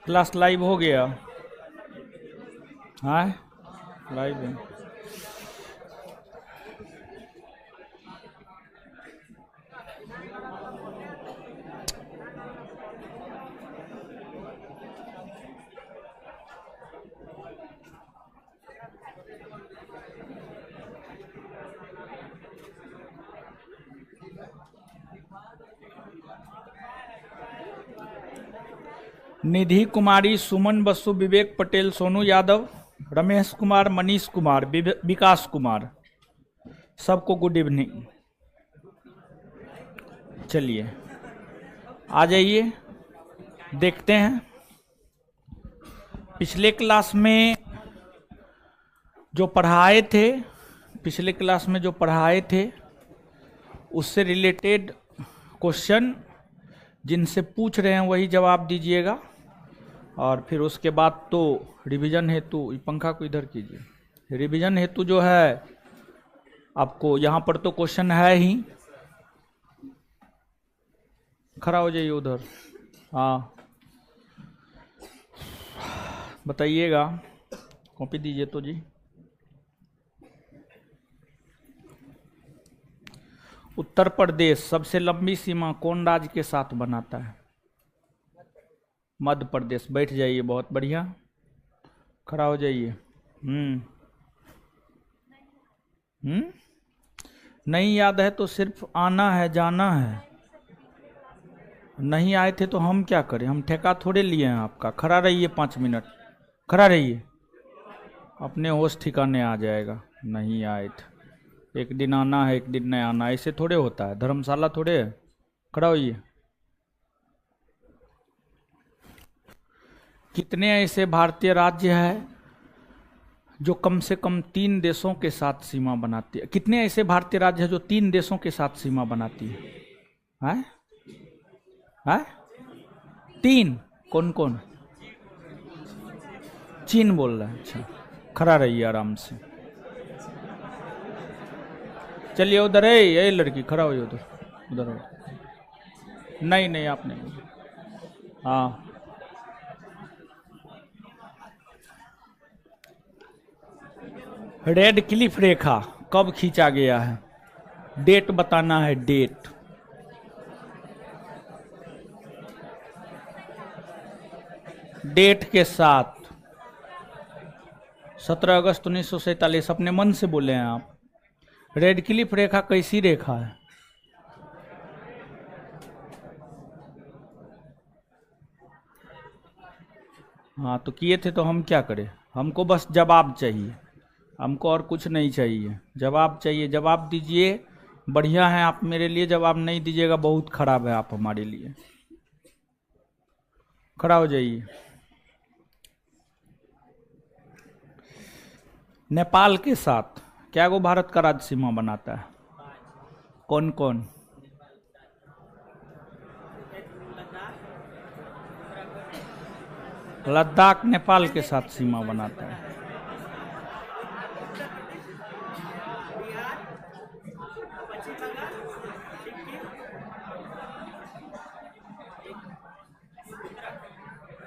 Class live हो गया। हाँ लाइव है। निधि कुमारी, सुमन बसु, विवेक पटेल, सोनू यादव, रमेश कुमार, मनीष कुमार, विकास कुमार, सबको गुड इवनिंग। चलिए आ जाइए, देखते हैं पिछले क्लास में जो पढ़ाए थे, पिछले क्लास में जो पढ़ाए थे उससे रिलेटेड क्वेश्चन जिनसे पूछ रहे हैं वही जवाब दीजिएगा। और फिर उसके बाद तो रिवीजन हेतु, पंखा को इधर कीजिए, रिवीजन हेतु जो है आपको यहाँ पर तो क्वेश्चन है ही, खड़ा हो जाइए उधर। हाँ बताइएगा, कॉपी दीजिए तो जी। उत्तर प्रदेश सबसे लंबी सीमा कौन राज्य के साथ बनाता है? मध्य प्रदेश। बैठ जाइए, बहुत बढ़िया, खड़ा हो जाइए। नहीं याद है तो सिर्फ आना है, जाना है। नहीं आए थे तो हम क्या करें, हम ठेका थोड़े लिए हैं आपका। खड़ा रहिए 5 मिनट, खड़ा रहिए, अपने होश ठिकाने आ जाएगा। नहीं आए थे, एक दिन आना है एक दिन नहीं आना, ऐसे थोड़े होता है, धर्मशाला थोड़े है। खड़ा होइए। कितने ऐसे भारतीय राज्य हैं जो कम से कम 3 देशों के साथ सीमा बनाती है? कितने ऐसे भारतीय राज्य हैं जो 3 देशों के साथ सीमा बनाती है? हैं? 3? कौन कौन? चीन बोल रहा है। अच्छा, खड़ा रहिए आराम से। चलिए उधर है, ये लड़की खड़ा हुई उधर, उधर हो। नहीं आप नहीं। हाँ रेड क्लिफ रेखा कब खींचा गया है? डेट बताना है, डेट। डेट के साथ 17 अगस्त 1947। अपने मन से बोले हैं आप। रेड क्लिफ रेखा कैसी रेखा है? हाँ तो किए थे तो हम क्या करें, हमको बस जवाब चाहिए, हमको और कुछ नहीं चाहिए, जवाब चाहिए। जवाब दीजिए, बढ़िया है आप मेरे लिए, जवाब नहीं दीजिएगा बहुत खराब है आप हमारे लिए। खड़ा हो जाइए। नेपाल के साथ क्या वो भारत का राज्य सीमा बनाता है? कौन कौन? लद्दाख नेपाल के साथ सीमा बनाता है।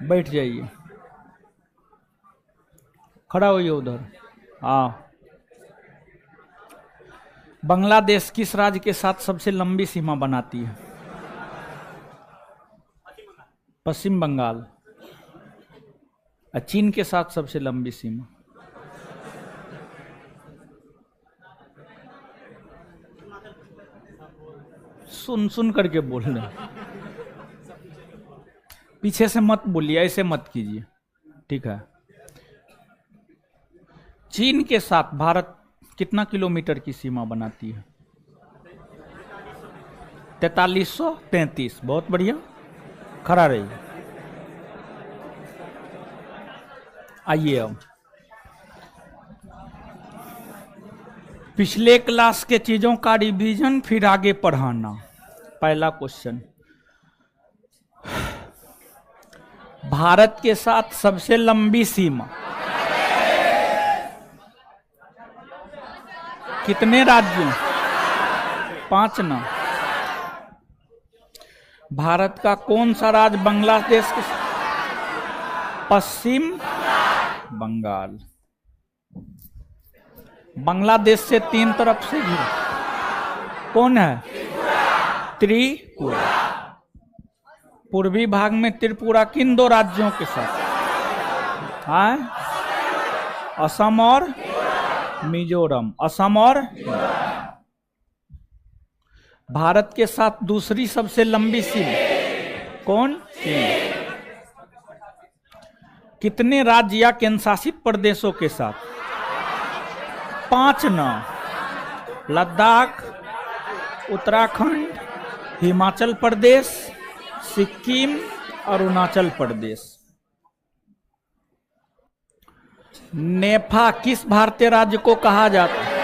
बैठ जाइए, खड़ा होइए उधर। हाँ बांग्लादेश किस राज्य के साथ सबसे लंबी सीमा बनाती है? पश्चिम बंगाल। चीन के साथ सबसे लंबी सीमा? सुन सुन करके बोल रहे, पीछे से मत बोलिए, ऐसे मत कीजिए, ठीक है। चीन के साथ भारत कितना किलोमीटर की सीमा बनाती है? 4333। बहुत बढ़िया, खड़ा रहिए। आइए अब पिछले क्लास के चीजों का रिवीजन, फिर आगे पढ़ाना। पहला क्वेश्चन, भारत के साथ सबसे लंबी सीमा कितने राज्यों? 5 ना। भारत का कौन सा राज्य बांग्लादेश के साथ? पश्चिम बंगाल। बांग्लादेश से 3 तरफ से घिरा कौन है? त्रिपुरा। पूर्वी भाग में त्रिपुरा किन 2 राज्यों के साथ? हाँ, असम और मिजोरम। असम और भारत के साथ दूसरी सबसे लंबी सीमा कौन? कितने राज्य या केंद्र शासित प्रदेशों के साथ? 5 नाम। लद्दाख, उत्तराखंड, हिमाचल प्रदेश, सिक्किम, अरुणाचल प्रदेश। नेफा किस भारतीय राज्य को कहा जाता है?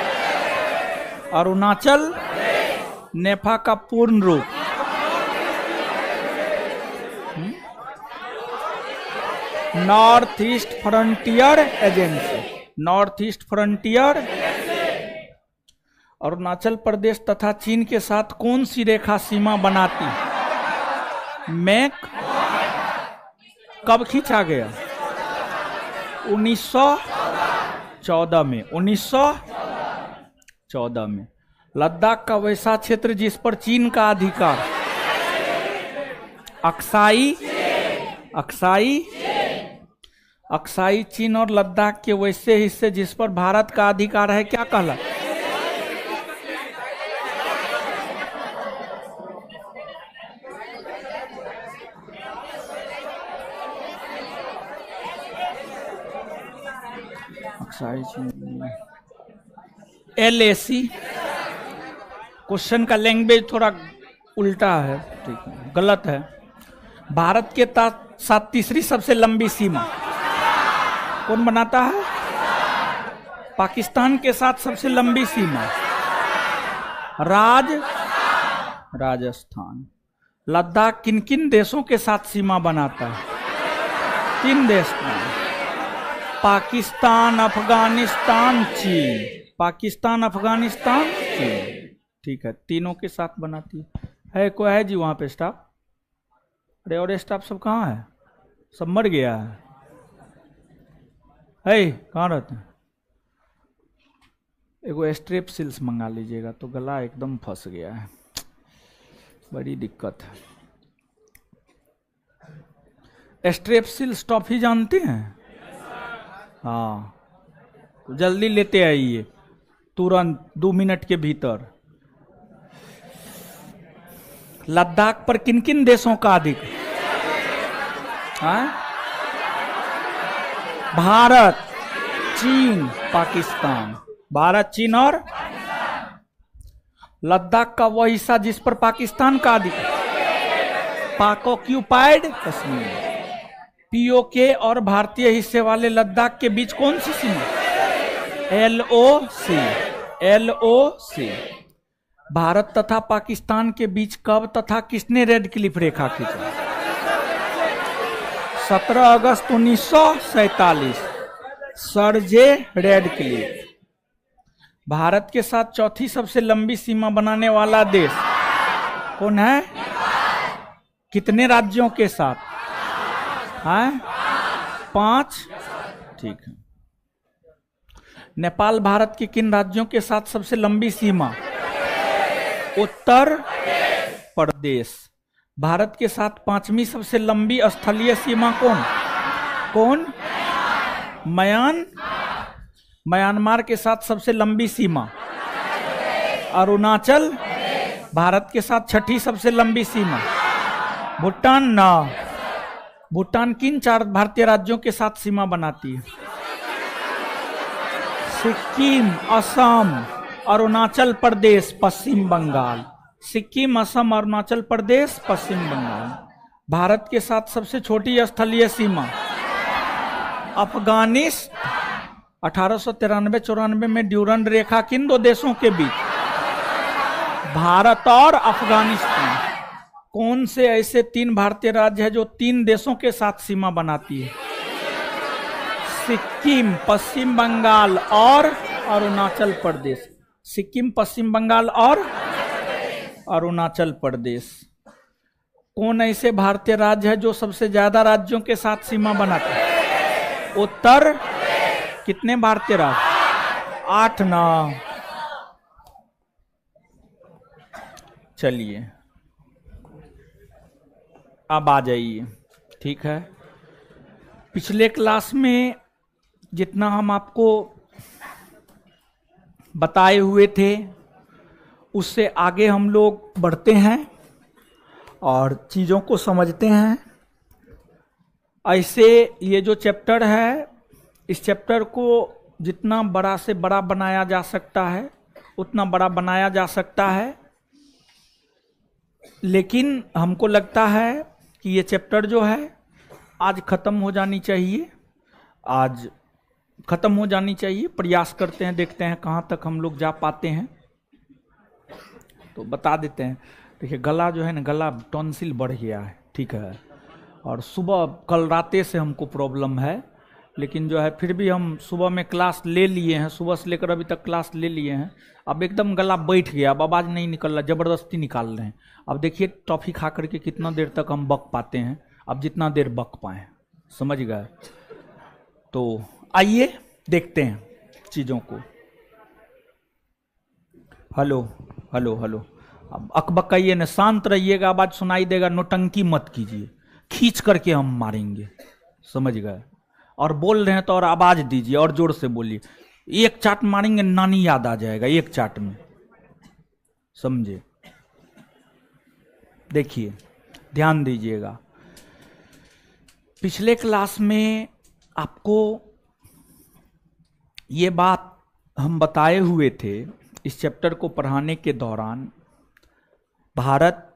अरुणाचल। नेफा का पूर्ण रूप? North east frontier agency. North east frontier. Arunachal Pradesh तथा चीन के साथ कौन सी रेखा सीमा बनाती है? मैक कब खींचा गया? 1914 में। 1914 में। लद्दाख का वैसा क्षेत्र जिस पर चीन का अधिकार? अक्साई। अक्साई। अक्साई चीन और लद्दाख के वैसे हिस्से जिस पर भारत का अधिकार है क्या कहला? LAC। क्वेश्चन का लैंग्वेज थोड़ा उल्टा है, ठीक है, गलत है। भारत के साथ तीसरी सबसे लंबी सीमा कौन बनाता है? पाकिस्तान के साथ सबसे लंबी सीमा राजस्थान। लद्दाख किन किन देशों के साथ सीमा बनाता है? 3 देश का। पाकिस्तान, अफगानिस्तान, चीन। पाकिस्तान, अफगानिस्तान, चीन। ठीक है, तीनों के साथ बनाती है। कोई है जी वहां पे स्टाफ? अरे और स्टाफ सब कहाँ है? सब मर गया है। कहाँ रहते हैं? एगो स्ट्रेप सिल्स मंगा लीजिएगा, तो गला एकदम फंस गया है, बड़ी दिक्कत है। स्ट्रेप सिल्स टॉफी जानते हैं? हाँ, तो जल्दी लेते आइए, तुरंत 2 मिनट के भीतर। लद्दाख पर किन किन देशों का अधिकार? भारत, चीन, पाकिस्तान। भारत, चीन और लद्दाख का वह हिस्सा जिस पर पाकिस्तान का अधिकार? पाक ऑक्यूपाइड कश्मीर। POK और भारतीय हिस्से वाले लद्दाख के बीच कौन सी सीमा? LOC। LOC। भारत तथा पाकिस्तान के बीच कब तथा किसने रेड क्लिफ रेखा खींचा? 17 अगस्त 1947। सर जे रेड क्लिफ। भारत के साथ चौथी सबसे लंबी सीमा बनाने वाला देश कौन है? कितने राज्यों के साथ? 5। ठीक है। नेपाल भारत के किन राज्यों के साथ सबसे लंबी सीमा? उत्तर प्रदेश। भारत के साथ 5वीं सबसे लंबी स्थलीय सीमा कौन? म्यांमार के साथ सबसे लंबी सीमा? अरुणाचल। भारत के साथ 6ठी सबसे लंबी सीमा? भूटान ना। भूटान किन 4 भारतीय राज्यों के साथ सीमा बनाती है? सिक्किम, असम, अरुणाचल प्रदेश, पश्चिम बंगाल। सिक्किम, असम, अरुणाचल प्रदेश, पश्चिम बंगाल। भारत के साथ सबसे छोटी स्थलीय सीमा? अफगानिस्तान। 1893-94 में ड्यूरंड रेखा किन 2 देशों के बीच? भारत और अफगानिस्तान। कौन से ऐसे 3 भारतीय राज्य हैं जो 3 देशों के साथ सीमा बनाती है? सिक्किम, पश्चिम बंगाल और अरुणाचल प्रदेश। सिक्किम, पश्चिम बंगाल और अरुणाचल प्रदेश। कौन ऐसे भारतीय राज्य है जो सबसे ज्यादा राज्यों के साथ सीमा बनाते हैं? उत्तर कितने भारतीय राष्ट्र? 8 ना। चलिए अब आ जाइए, ठीक है। पिछले क्लास में जितना हम आपको बताए हुए थे उससे आगे हम लोग बढ़ते हैं और चीज़ों को समझते हैं। ऐसे ये जो चैप्टर है, इस चैप्टर को जितना बड़ा से बड़ा बनाया जा सकता है उतना बड़ा बनाया जा सकता है, लेकिन हमको लगता है कि ये चैप्टर जो है आज ख़त्म हो जानी चाहिए, आज ख़त्म हो जानी चाहिए। प्रयास करते हैं, देखते हैं कहाँ तक हम लोग जा पाते हैं। तो बता देते हैं। देखिए गला जो है ना, गला टॉन्सिल बढ़ गया है, ठीक है। और सुबह कल राते से हमको प्रॉब्लम है, लेकिन जो है फिर भी हम सुबह में क्लास ले लिए हैं, सुबह से लेकर अभी तक क्लास ले लिए हैं। अब एकदम गला बैठ गया, अब आवाज़ नहीं निकल रहा, ज़बरदस्ती निकाल रहे हैं। अब देखिए टॉफ़ी खा करके कितना देर तक हम बक पाते हैं, अब जितना देर बक पाएँ, समझ गए। तो आइए देखते हैं चीज़ों को। हेलो हेलो हेलो, अब अकबकाइए न, शांत रहिएगा, आवाज़ सुनाई देगा, नोटंकी मत कीजिए, खींच करके हम मारेंगे, समझ गए। और बोल रहे हैं तो और आवाज़ दीजिए और जोर से बोलिए। एक चाट मारेंगे नानी याद आ जाएगा एक चाट में, समझे। देखिए ध्यान दीजिएगा, पिछले क्लास में आपको ये बात हम बताए हुए थे इस चैप्टर को पढ़ाने के दौरान। भारत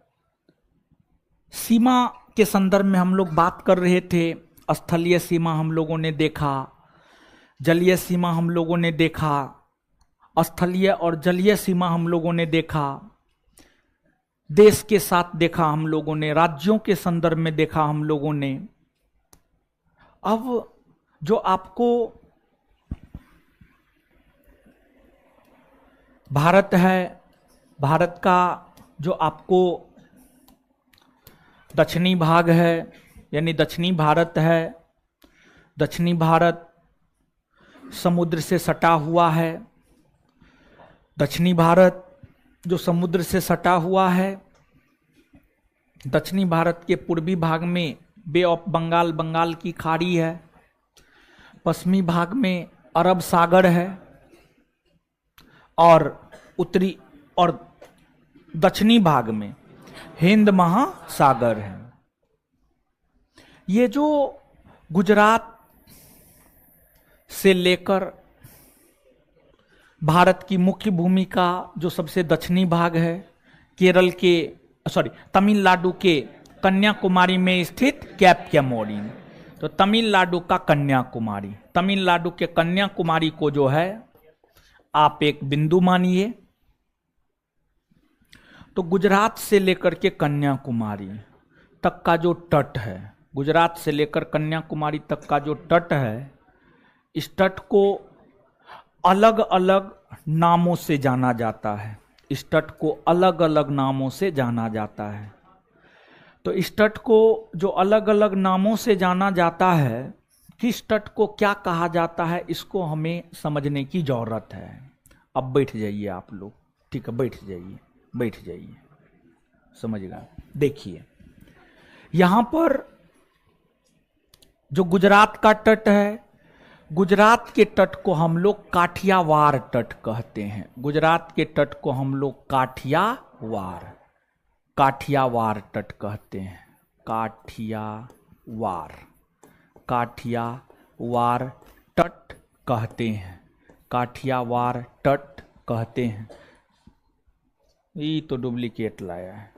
सीमा के संदर्भ में हम लोग बात कर रहे थे। स्थलीय सीमा हम लोगों ने देखा, जलीय सीमा हम लोगों ने देखा, स्थलीय और जलीय सीमा हम लोगों ने देखा, देश के साथ देखा हम लोगों ने, राज्यों के संदर्भ में देखा हम लोगों ने। अब जो आपको भारत है, भारत का जो आपको दक्षिणी भाग है, यानी दक्षिणी भारत है, दक्षिणी भारत समुद्र से सटा हुआ है। दक्षिणी भारत जो समुद्र से सटा हुआ है, दक्षिणी भारत के पूर्वी भाग में बे ऑफ बंगाल, बंगाल की खाड़ी है, पश्चिमी भाग में अरब सागर है, और उत्तरी और दक्षिणी भाग में हिंद महासागर है। ये जो गुजरात से लेकर भारत की मुख्य भूमि का जो सबसे दक्षिणी भाग है, केरल के तमिलनाडु के कन्याकुमारी में स्थित कैप कैमोरिन, तो तमिलनाडु का कन्याकुमारी, तमिलनाडु के कन्याकुमारी को जो है आप एक बिंदु मानिए। तो गुजरात से लेकर के कन्याकुमारी तक का जो तट है, गुजरात से लेकर कन्याकुमारी तक का जो तट है, इस तट को अलग अलग नामों से जाना जाता है, इस तट को अलग अलग नामों से जाना जाता है। तो इस तट को जो अलग अलग नामों से जाना जाता है, किस तट को क्या कहा जाता है, इसको हमें समझने की जरूरत है। अब बैठ जाइए आप लोग, ठीक है, बैठ जाइए, बैठ जाइए, समझिएगा। देखिए यहां पर जो गुजरात का तट है, गुजरात के तट को हम लोग काठियावाड़ तट कहते हैं। गुजरात के तट को हम लोग काठियावाड़ तट कहते हैं। काठियावाड़ तट कहते हैं, काठियावाड़ तट कहते हैं। ये तो डुप्लीकेट लाया है,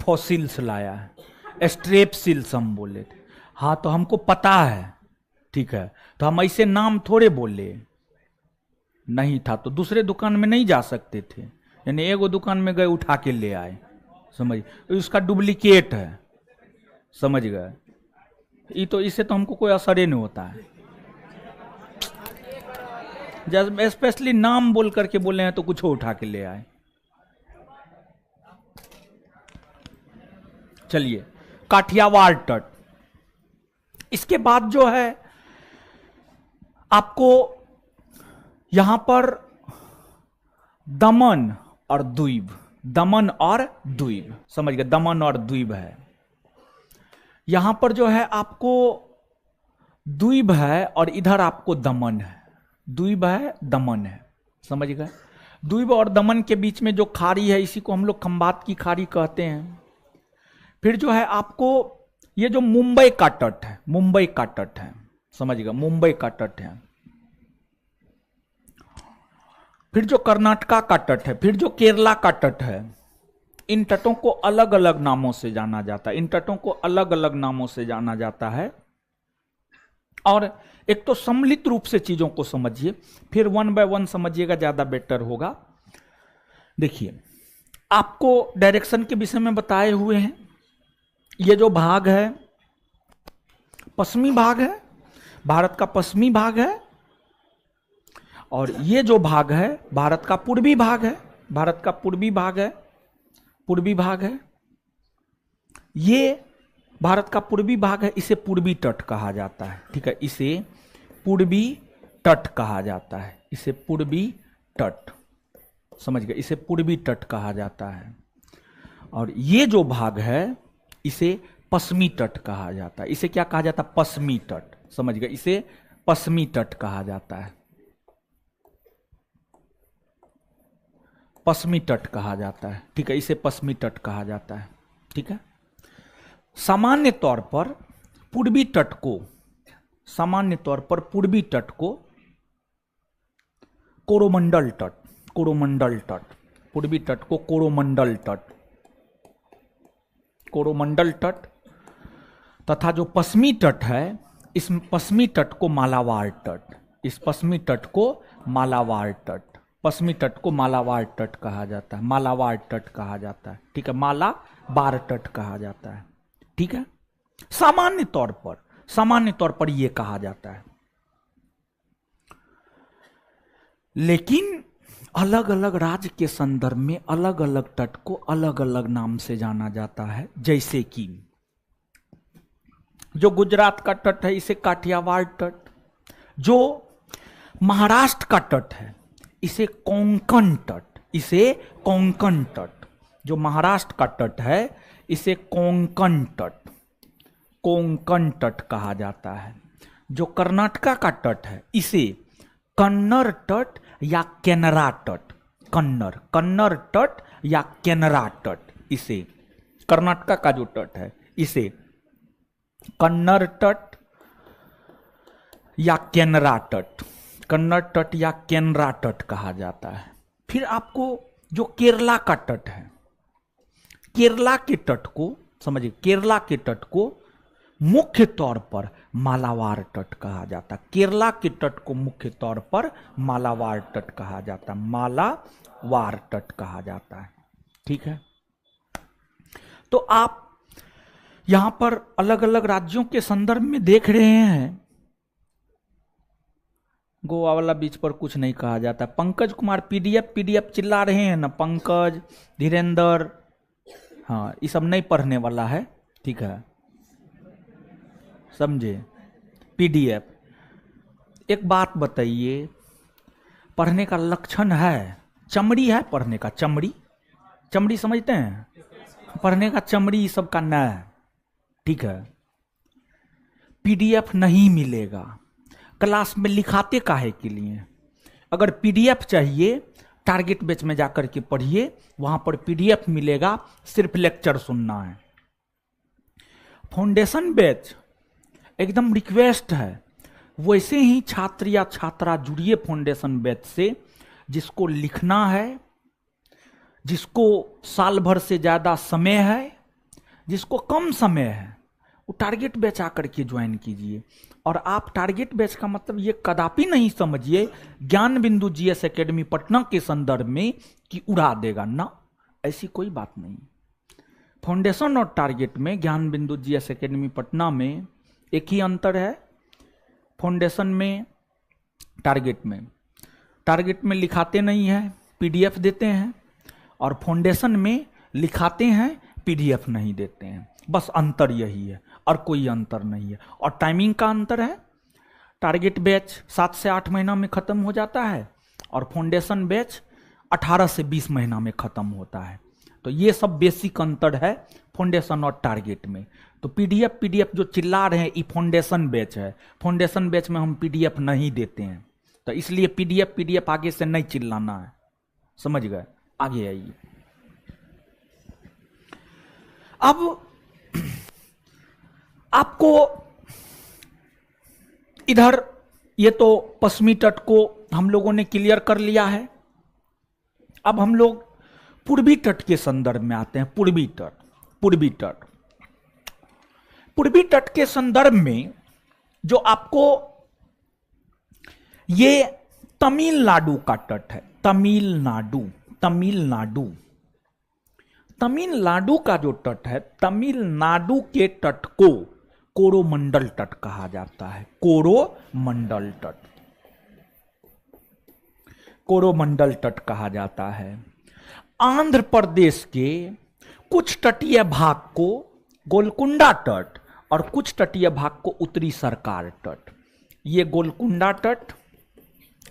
फॉसिल्स लाया है, स्ट्रेपसिल्स हम बोले थे। हाँ तो हमको पता है, ठीक है, तो हम ऐसे नाम थोड़े बोले, नहीं था तो दूसरे दुकान में नहीं जा सकते थे, यानी एगो दुकान में गए उठा के ले आए, समझ, इसका डुप्लीकेट है, समझ गए। ये तो इससे तो हमको कोई असर ही नहीं होता है। जब स्पेशली नाम बोल करके बोले हैं तो कुछ उठा के ले आए। चलिए काठियावाड़ तट, इसके बाद जो है आपको यहां पर दमन और द्वीप, दमन और द्वीप, समझ गए, दमन और द्वीप है। यहां पर जो है आपको द्वीप है और इधर आपको दमन है, द्वीप है दमन है, समझ गए। द्वीप और दमन के बीच में जो खाड़ी है इसी को हम लोग खंबात की खाड़ी कहते हैं। फिर जो है आपको ये जो मुंबई का तट है, मुंबई का तट है, समझ गए, मुंबई का तट है। फिर जो कर्नाटका का तट है, फिर जो केरला का तट है, इन तटों को अलग अलग नामों से जाना जाता है, इन तटों को अलग अलग नामों से जाना जाता है। और एक तो सम्मिलित रूप से चीजों को समझिए, फिर वन बाय वन समझिएगा, ज्यादा बेटर होगा। देखिए, आपको डायरेक्शन के विषय में बताए हुए हैं। ये जो भाग है पश्चिमी भाग है, भारत का पश्चिमी भाग है, और ये जो भाग है भारत का पूर्वी भाग है, भारत का पूर्वी भाग है, पूर्वी भाग है। ये भारत का पूर्वी भाग है, इसे पूर्वी तट कहा जाता है, ठीक है, इसे पूर्वी तट कहा जाता है, इसे पूर्वी तट, समझ गए, इसे पूर्वी तट कहा जाता है। और ये जो भाग है इसे पश्चिमी तट कहा जाता है, इसे क्या कहा जाता है, पश्चिमी तट, समझ गए, इसे पश्चिमी तट कहा जाता है, पश्चिमी तट कहा जाता है, ठीक है, इसे पश्चिमी तट कहा जाता है, ठीक है। सामान्य तौर पर पूर्वी तट को, सामान्य तौर पर पूर्वी तट को कोरोमंडल तट, कोरोमंडल तट, पूर्वी तट को कोरोमंडल तट, कोरोमंडल तट, तथा जो पश्चिमी तट है इस पश्चिमी तट को मालाबार तट, इस पश्चिमी तट को मालाबार तट, पश्चिमी तट को मालाबार तट कहा जाता है, मालाबार तट कहा जाता है, ठीक है, मालाबार तट कहा जाता है, ठीक है। सामान्य तौर पर यह कहा जाता है। लेकिन अलग अलग राज्य के संदर्भ में अलग अलग तट को अलग अलग नाम से जाना जाता है। जैसे कि जो गुजरात का तट है इसे काठियावाड़ तट, जो महाराष्ट्र का तट है इसे कोंकण तट, इसे कोंकण तट, जो महाराष्ट्र का तट है इसे कोंकण तट, कोंकण तट कहा जाता है। जो कर्नाटका का तट है इसे कन्नड़ तट या केनरा तट, कन्नड़ तट या केनरा तट, इसे कर्नाटका का जो तट है इसे कन्नड़ तट या केनरा तट, कन्नड़ तट या केनरा तट कहा जाता है। फिर आपको जो केरला का तट है, केरला के तट को समझिए, केरला के तट को मुख्य तौर पर मालाबार तट कहा जाता है, केरला के तट को मुख्य तौर पर मालाबार तट कहा जाता है, मालाबार तट कहा जाता है, ठीक है। तो आप यहां पर अलग अलग राज्यों के संदर्भ में देख रहे हैं, गोवा वाला बीच पर कुछ नहीं कहा जाता। पंकज कुमार पीडीएफ चिल्ला रहे हैं ना, पंकज, धीरेन्द्र, हाँ, ये सब नहीं पढ़ने वाला है, ठीक है, समझे, पीडीएफ। एक बात बताइए, पढ़ने का लक्षण है, चमड़ी है पढ़ने का, चमड़ी, चमड़ी समझते हैं, पढ़ने का चमड़ी ये सब का न है, ठीक है। पीडीएफ नहीं मिलेगा, क्लास में लिखाते काहे के लिए। अगर पीडीएफ चाहिए टारगेट बैच में जाकर के पढ़िए, वहां पर पीडीएफ मिलेगा, सिर्फ लेक्चर सुनना है। फाउंडेशन बैच एकदम रिक्वेस्ट है, वैसे ही छात्र या छात्रा जुड़िए फाउंडेशन बैच से, जिसको लिखना है, जिसको साल भर से ज्यादा समय है, जिसको कम समय है, वो टारगेट बैच आकर के ज्वाइन कीजिए। और आप टारगेट बैच का मतलब ये कदापि नहीं समझिए ज्ञान बिंदु जीएस एकेडमी पटना के संदर्भ में कि उड़ा देगा ना, ऐसी कोई बात नहीं। फाउंडेशन और टारगेट में ज्ञान बिंदु जीएस एकेडमी पटना में एक ही अंतर है, फाउंडेशन में टारगेट में लिखाते नहीं है, पीडीएफ देते हैं, और फाउंडेशन में लिखाते हैं, पीडीएफ नहीं देते हैं, बस अंतर यही है। और कोई अंतर नहीं है। और टाइमिंग का अंतर है, टारगेट बैच 7 से 8 महीना में खत्म हो जाता है और फाउंडेशन बैच 18 से 20 महीना में खत्म होता है। तो ये सब बेसिक अंतर है फाउंडेशन और टारगेट में। तो पीडीएफ जो चिल्ला रहे हैं ये फाउंडेशन बैच है, फाउंडेशन बैच में हम पीडीएफ नहीं देते हैं। तो इसलिए पीडीएफ आगे से नहीं चिल्लाना है, समझ गए? आगे आइए। अब आपको इधर ये तो पश्चिमी तट को हम लोगों ने क्लियर कर लिया है। अब हम लोग पूर्वी तट के संदर्भ में आते हैं। पूर्वी तट के संदर्भ में जो आपको ये तमिलनाडु का तट है, तमिलनाडु का जो तट है, तमिलनाडु के तट को कोरोमंडल तट कहा जाता है। कोरोमंडल तट कहा जाता है। आंध्र प्रदेश के कुछ तटीय भाग को गोलकुंडा तट और कुछ तटीय भाग को उत्तरी सरकार तट। ये गोलकुंडा तट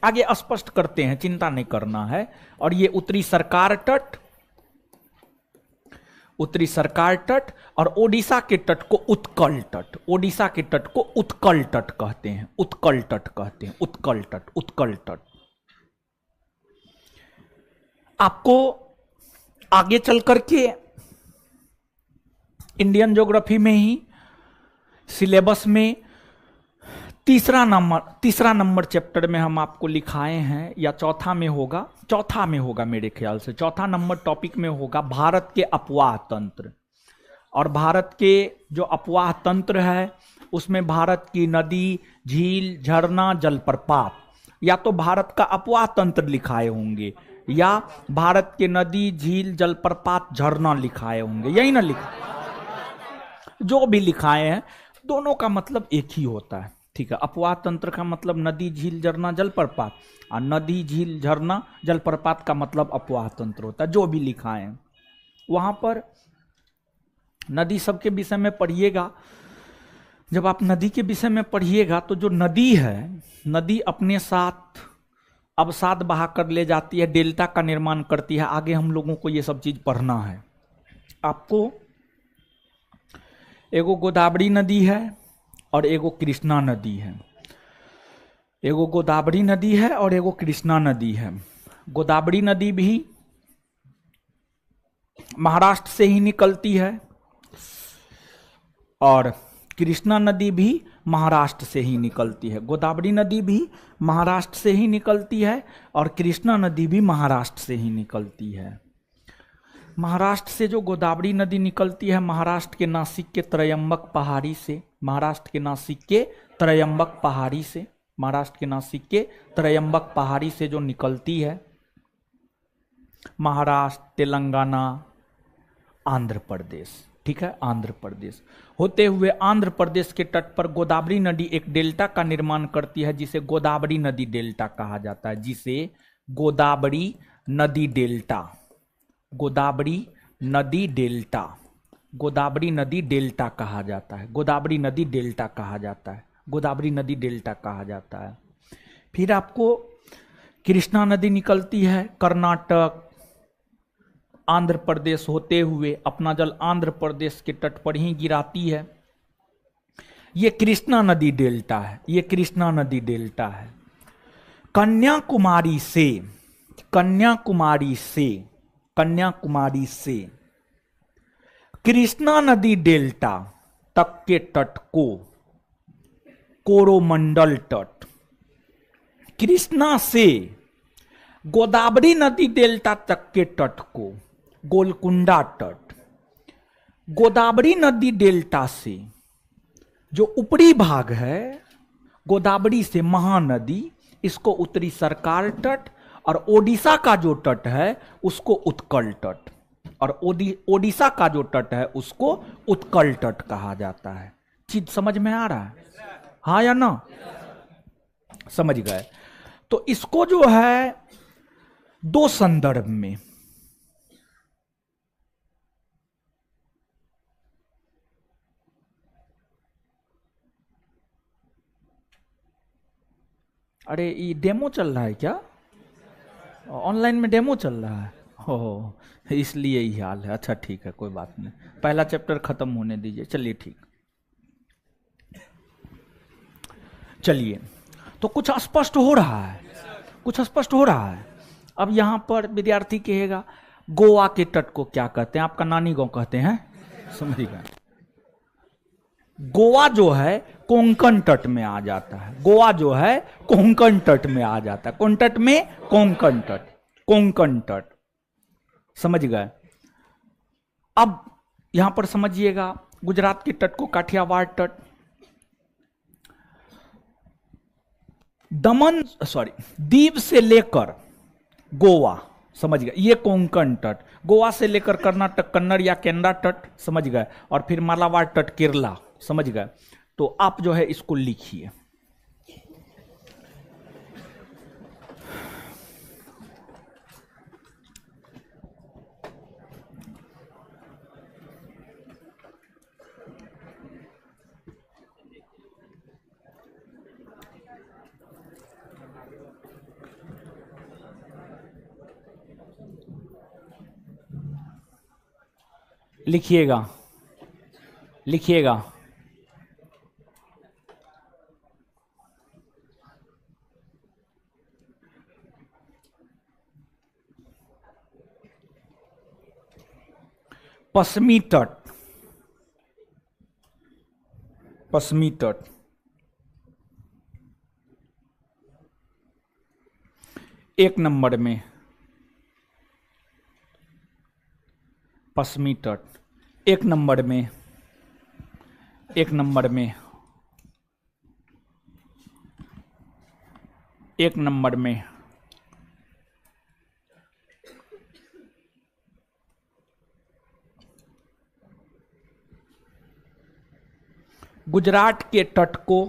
आगे स्पष्ट करते हैं, चिंता नहीं करना है। और ये उत्तरी सरकार तट और ओडिशा के तट को उत्कल तट, ओडिशा के तट को उत्कल तट कहते हैं, उत्कल तट। आपको आगे चल करके इंडियन ज्योग्राफी में ही सिलेबस में तीसरा नंबर चैप्टर में हम आपको लिखाए हैं, या चौथा में होगा मेरे ख्याल से। चौथा नंबर टॉपिक में होगा भारत के अपवाह तंत्र। और भारत के जो अपवाह तंत्र है उसमें भारत की नदी, झील, झरना, जलप्रपात, या तो भारत का अपवाह तंत्र लिखाए होंगे या भारत के नदी, झील, जलप्रपात, झरना लिखाए होंगे, यही ना लिखा, जो भी लिखाए हैं दोनों का मतलब एक ही होता है, ठीक है। अपवाह तंत्र का मतलब नदी, झील, झरना, जलप्रपात, और नदी, झील, झरना, जलप्रपात का मतलब अपवाह तंत्र होता है। जो भी लिखाए हैं वहां पर नदी सबके विषय में पढ़िएगा। जब आप नदी के विषय में पढ़िएगा तो जो नदी है, नदी अपने साथ अवसाद बहा कर ले जाती है, डेल्टा का निर्माण करती है। आगे हम लोगों को ये सब चीज पढ़ना है। आपको एगो गोदावरी नदी है और एगो कृष्णा नदी है। एगो गोदावरी नदी है और एगो कृष्णा नदी है। गोदावरी नदी भी महाराष्ट्र से ही निकलती है और कृष्णा नदी भी महाराष्ट्र से ही निकलती है। गोदावरी नदी भी महाराष्ट्र से ही निकलती है और कृष्णा नदी भी महाराष्ट्र से ही निकलती है। महाराष्ट्र से जो गोदावरी नदी निकलती है, महाराष्ट्र के नासिक के त्रयंबक पहाड़ी से, महाराष्ट्र के नासिक के त्रयंबक पहाड़ी से जो निकलती है, महाराष्ट्र, तेलंगाना, आंध्र प्रदेश, ठीक है, आंध्र प्रदेश होते हुए आंध्र प्रदेश के तट पर गोदावरी नदी एक डेल्टा का निर्माण करती है, जिसे गोदावरी नदी डेल्टा कहा जाता है, जिसे गोदावरी नदी डेल्टा कहा जाता है। फिर आपको कृष्णा नदी निकलती है, कर्नाटक, आंध्र प्रदेश होते हुए अपना जल आंध्र प्रदेश के तट पर ही गिराती है। ये कृष्णा नदी डेल्टा है। कन्याकुमारी से कृष्णा नदी डेल्टा तक के तट को कोरोमंडल तट, कृष्णा से गोदावरी नदी डेल्टा तक के तट को गोलकुंडा तट, गोदावरी नदी डेल्टा से जो ऊपरी भाग है गोदावरी से महानदी, इसको उत्तरी सरकार तट, और ओडिशा का जो तट है उसको उत्कल तट, और ओडिशा का जो तट है उसको उत्कल तट कहा जाता है। चीज समझ में आ रहा है, हाँ या ना? समझ गए? तो इसको जो है दो संदर्भ में, अरे ये डेमो चल रहा है क्या? ऑनलाइन में डेमो चल रहा है? हो, इसलिए ही हाल है। अच्छा ठीक है, कोई बात नहीं, पहला चैप्टर खत्म होने दीजिए। चलिए ठीक, चलिए। तो कुछ स्पष्ट हो रहा है, कुछ स्पष्ट हो रहा है। अब यहां पर विद्यार्थी कहेगा गोवा के तट को क्या कहते हैं? आपका नानी गांव कहते हैं, समझिएगा। गोवा जो है कोंकण तट में आ जाता है, गोवा जो है कोंकण तट में आ जाता है। कौन तट में? कोंकण तट, कोंकण तट, समझ गए। अब यहां पर समझिएगा, गुजरात के तट को काठियावाड़ तट, दमन दीव से लेकर गोवा, समझ गए, ये कोंकण तट। गोवा से लेकर कर्नाटक, कन्नड़ या केनरा तट, समझ गए, और फिर मालाबार तट केरला, समझ गए। तो आप जो है इसको लिखिए। लिखिएगा, लिखिएगा। पश्चिमी तट, पश्चिमी तट, एक नंबर में पश्चिमी तट, एक नंबर में, एक नंबर में, एक नंबर में। गुजरात के तट को,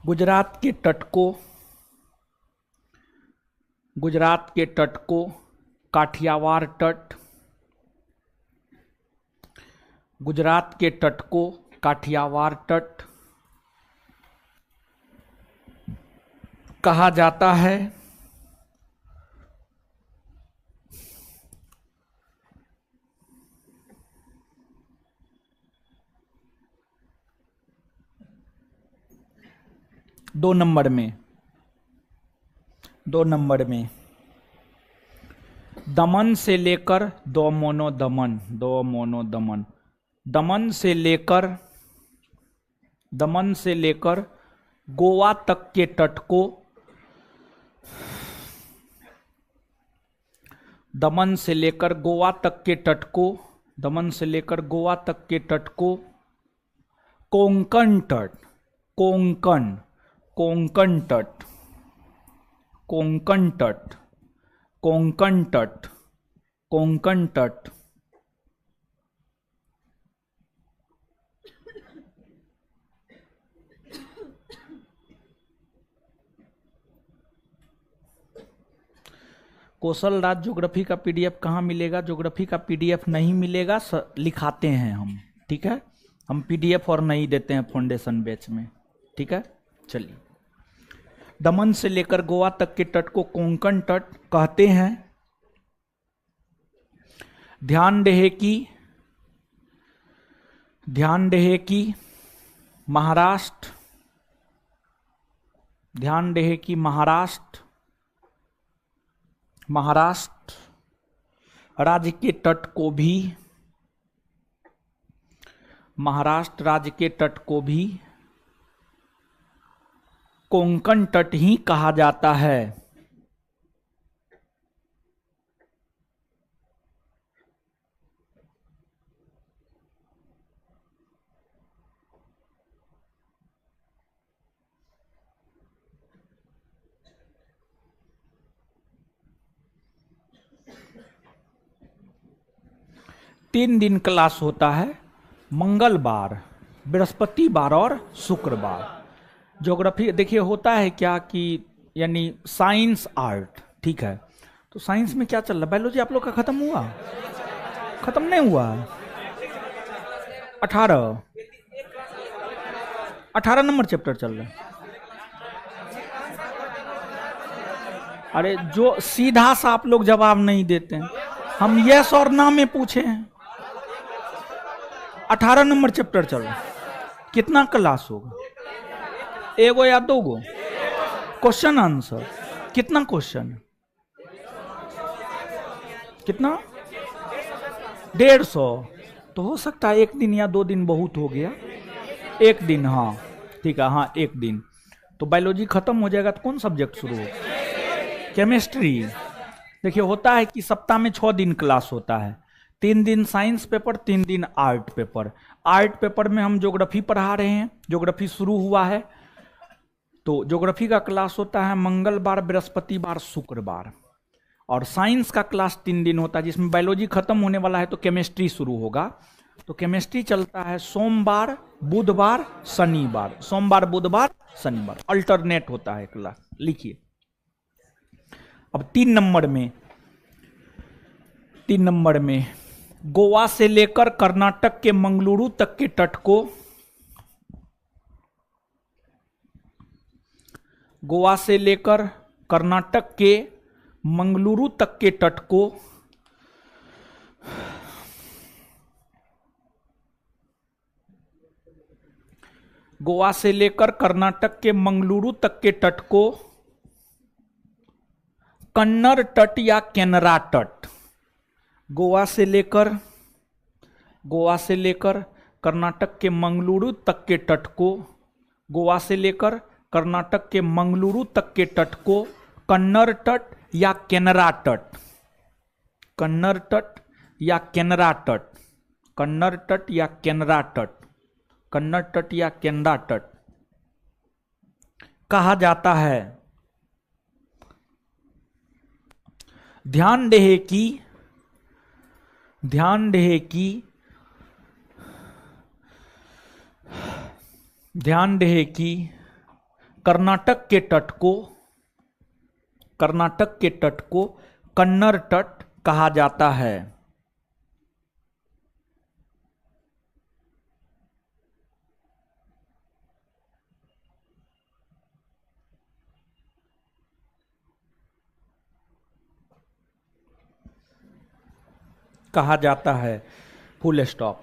गुजरात के तट को, गुजरात के तट को काठियावाड़ तट, गुजरात के तट को काठियावाड़ तट कहा जाता है। दो नंबर में, दो नंबर में दमन से लेकर दमनो दमन, दमनो दमन, दमन से लेकर, दमन से लेकर गोवा तक के तट को, दमन से लेकर गोवा तक के तट को, दमन से लेकर गोवा तक के तट को कोंकण तट, कोंकण, कोंकण तट, कोंकण तट, कोंकण तट, कोंकण तट, कौशल राज ज्योग्राफी का पीडीएफ कहाँ मिलेगा? ज्योग्राफी का पीडीएफ नहीं मिलेगा, लिखाते हैं हम, ठीक है। हम पीडीएफ और नहीं देते हैं फाउंडेशन बैच में, ठीक है। चलिए, दमन से लेकर गोवा तक के तट को कोंकण तट कहते हैं। ध्यान रहे कि, ध्यान रहे कि महाराष्ट्र, ध्यान रहे कि महाराष्ट्र, महाराष्ट्र राज्य के तट को भी, महाराष्ट्र राज्य के तट को भी कोंकण तट ही कहा जाता है। तीन दिन क्लास होता है, मंगलवार, बृहस्पतिवार और शुक्रवार। ज्योग्राफी देखिए होता है क्या कि यानी साइंस आर्ट, ठीक है। तो साइंस में क्या चल रहा है? बायोलॉजी आप लोग का खत्म हुआ? खत्म नहीं हुआ? 18 नंबर चैप्टर चल रहा है। अरे जो सीधा सा आप लोग जवाब नहीं देते हैं, हम यस और ना में पूछे हैं। 18 नंबर चैप्टर चल रहा, कितना क्लास होगा? एगो या दो गो क्वेश्चन आंसर? कितना क्वेश्चन है? कितना? 150। तो हो सकता है 1 दिन या 2 दिन बहुत हो गया। 1 दिन, हाँ ठीक है, हाँ 1 दिन। तो बायोलॉजी खत्म हो जाएगा तो कौन सब्जेक्ट शुरू होगा? केमिस्ट्री। देखिए होता है कि सप्ताह में 6 दिन क्लास होता है। 3 दिन साइंस पेपर, 3 दिन आर्ट पेपर। आर्ट पेपर में हम ज्योग्राफी पढ़ा रहे हैं, ज्योग्राफी शुरू हुआ है। तो ज्योग्राफी का क्लास होता है मंगलवार, बृहस्पतिवार, शुक्रवार। और साइंस का क्लास 3 दिन होता है, जिसमें बायोलॉजी खत्म होने वाला है तो केमिस्ट्री शुरू होगा। तो केमिस्ट्री चलता है सोमवार, बुधवार, शनिवार। सोमवार, बुधवार, शनिवार अल्टरनेट होता है क्लास। लिखिए अब 3 नंबर में गोवा से लेकर कर्नाटक के मंगलुरु तक के तट को, गोवा से लेकर कर्नाटक के मंगलुरु तक के तट को गोवा से लेकर कर्नाटक के मंगलुरु तक के तट को कन्नड़ तट या केनरा तट, गोवा से लेकर कर्नाटक के मंगलुरु तक के तट को, गोवा से लेकर कर्नाटक के मंगलुरु तक के तट को कन्नड़ तट या केनरा तट, कन्नड़ तट या केनरा तट, कन्नड़ तट या केनरा तट, कन्नड़ तट या केनरा तट कहा जाता है। ध्यान रहे कि कर्नाटक के तट को कन्नड़ तट कहा जाता है। कहा जाता है, फुल स्टॉप।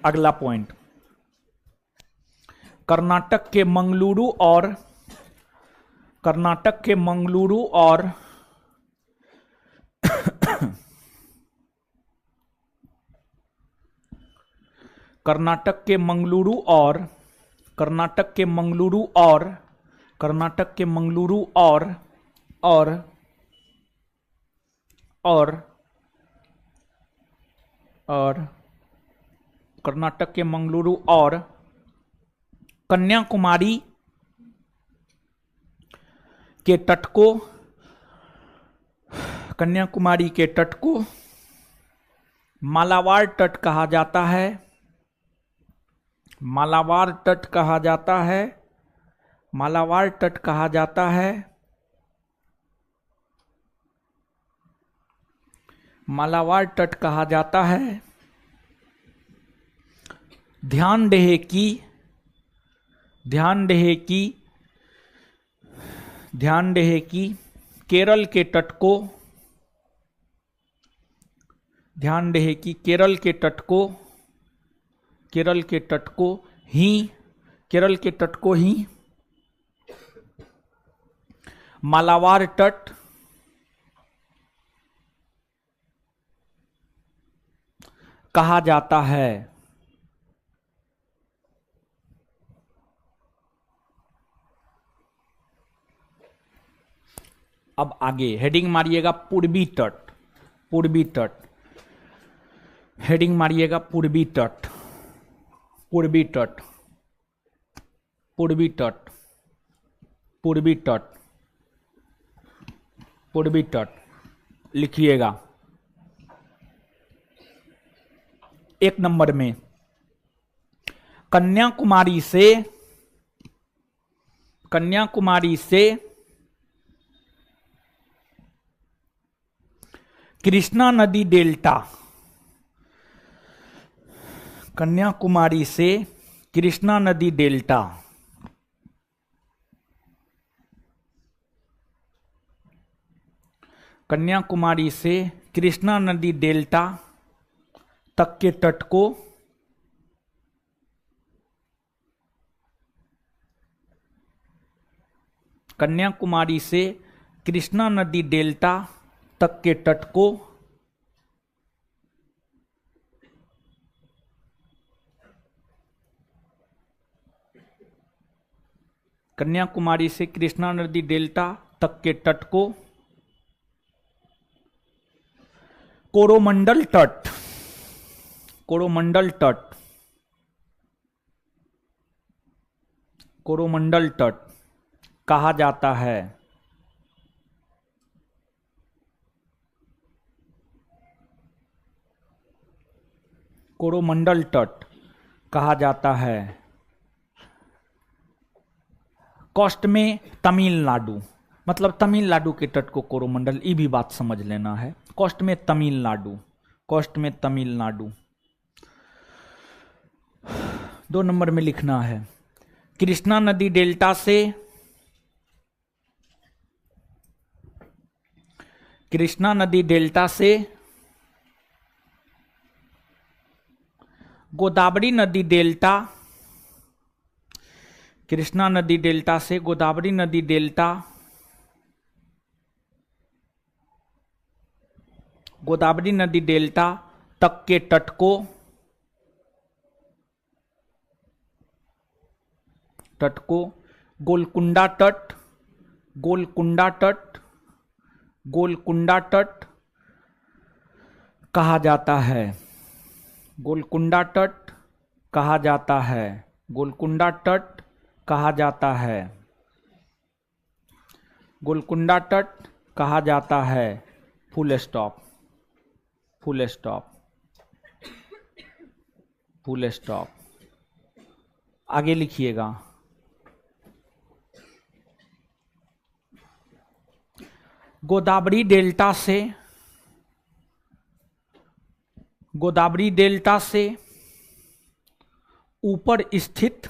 अगला पॉइंट, कर्नाटक के मंगलुरु और कर्नाटक के मंगलुरु और कर्नाटक के मंगलुरु और कर्नाटक के मंगलुरु और कर्नाटक के मंगलुरु और कर्नाटक के मंगलुरु और कन्याकुमारी के तट को, कन्याकुमारी के तट को मालाबार तट कहा जाता है। मालाबार तट कहा जाता है। मालाबार तट कहा जाता है। मालाबार तट कहा जाता है। ध्यान रहे कि केरल के तट को, ध्यान रहे कि केरल के तट को ही मालाबार तट कहा जाता है। अब आगे हेडिंग मारिएगा पूर्वी तट, पूर्वी तट, हेडिंग मारिएगा पूर्वी तट, पूर्वी तट, पूर्वी तट, पूर्वी तट, पूर्वी तट लिखिएगा। 1 नंबर में कन्याकुमारी से कृष्णा नदी डेल्टा, कन्याकुमारी से कृष्णा नदी डेल्टा, कन्याकुमारी से कृष्णा नदी डेल्टा तक के तट को कन्याकुमारी से कृष्णा नदी डेल्टा तक के तट को कन्याकुमारी से कृष्णा नदी डेल्टा तक के तट को कोरोमंडल तट, कोरोमंडल तट, कोरोमंडल तट कहा जाता है। कोरोमंडल तट कहा जाता है। कोस्ट में तमिलनाडु, मतलब तमिलनाडु के तट को कोरोमंडल, ये भी बात समझ लेना है। कोस्ट में तमिलनाडु, कोस्ट में तमिलनाडु। 2 नंबर में लिखना है कृष्णा नदी डेल्टा से कृष्णा नदी डेल्टा से गोदावरी नदी डेल्टा, कृष्णा नदी डेल्टा से गोदावरी नदी डेल्टा, गोदावरी नदी डेल्टा तक के तट को गोलकुंडा तट, गोलकुंडा तट, गोलकुंडा तट कहा जाता है। गोलकुंडा तट कहा जाता है। गोलकुंडा तट कहा जाता है। गोलकुंडा तट कहा जाता है। Full stop, full stop, full stop. आगे लिखिएगा गोदावरी डेल्टा से, गोदावरी डेल्टा से ऊपर स्थित,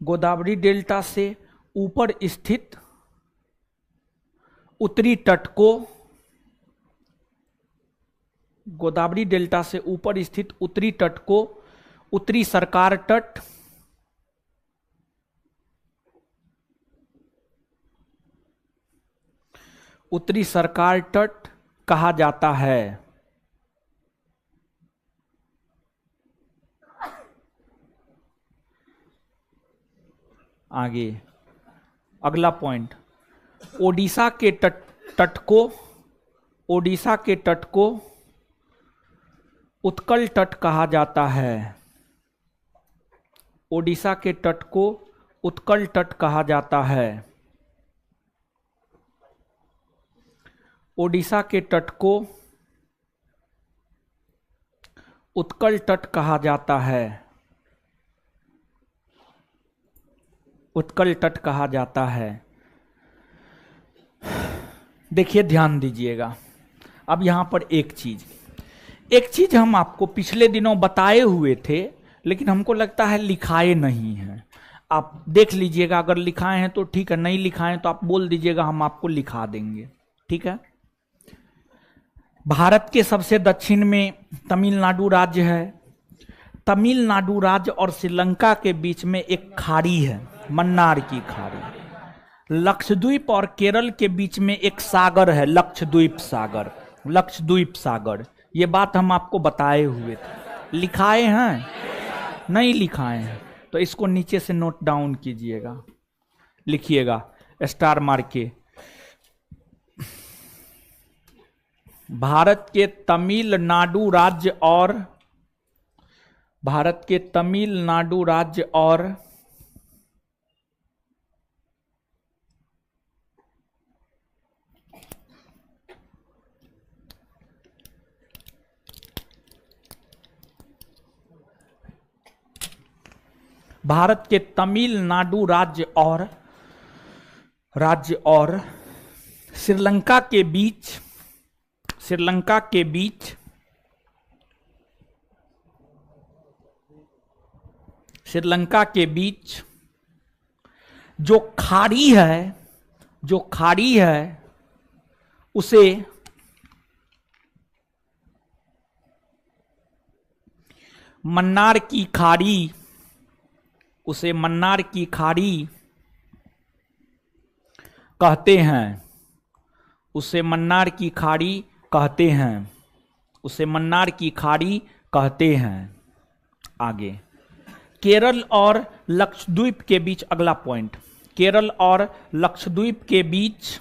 गोदावरी डेल्टा से ऊपर स्थित उत्तरी तट को, गोदावरी डेल्टा से ऊपर स्थित उत्तरी तट को उत्तरी सरकार तट, उत्तरी सरकार तट कहा जाता है। आगे अगला पॉइंट, ओडिशा के तट को, ओडिशा के तट को उत्कल तट कहा जाता है। ओडिशा के तट को उत्कल तट कहा जाता है। ओडिशा के तट को उत्कल तट कहा जाता है। उत्कल तट कहा जाता है। देखिए ध्यान दीजिएगा, अब यहां पर एक चीज हम आपको पिछले दिनों बताए हुए थे, लेकिन हमको लगता है लिखाए नहीं हैं। आप देख लीजिएगा, अगर लिखाए हैं तो ठीक है, नहीं लिखाए हैं तो आप बोल दीजिएगा, हम आपको लिखा देंगे। ठीक है। भारत के सबसे दक्षिण में तमिलनाडु राज्य है। तमिलनाडु राज्य और श्रीलंका के बीच में एक खाड़ी है, मन्नार की खाड़ी। लक्षद्वीप और केरल के बीच में एक सागर है, लक्षद्वीप सागर, लक्षद्वीप सागर। ये बात हम आपको बताए हुए थे। लिखाए हैं? नहीं लिखाए हैं तो इसको नीचे से नोट डाउन कीजिएगा, लिखिएगा स्टार मार के। भारत के तमिलनाडु राज्य और भारत के तमिलनाडु राज्य और भारत के तमिलनाडु राज्य और श्रीलंका के बीच, श्रीलंका के बीच श्रीलंका के बीच जो खाड़ी है उसे मन्नार की खाड़ी, उसे मन्नार की खाड़ी कहते हैं, उसे मन्नार की खाड़ी कहते हैं, उसे मन्नार की खाड़ी कहते हैं। आगे, केरल और लक्षद्वीप के बीच, अगला पॉइंट, केरल और लक्षद्वीप के बीच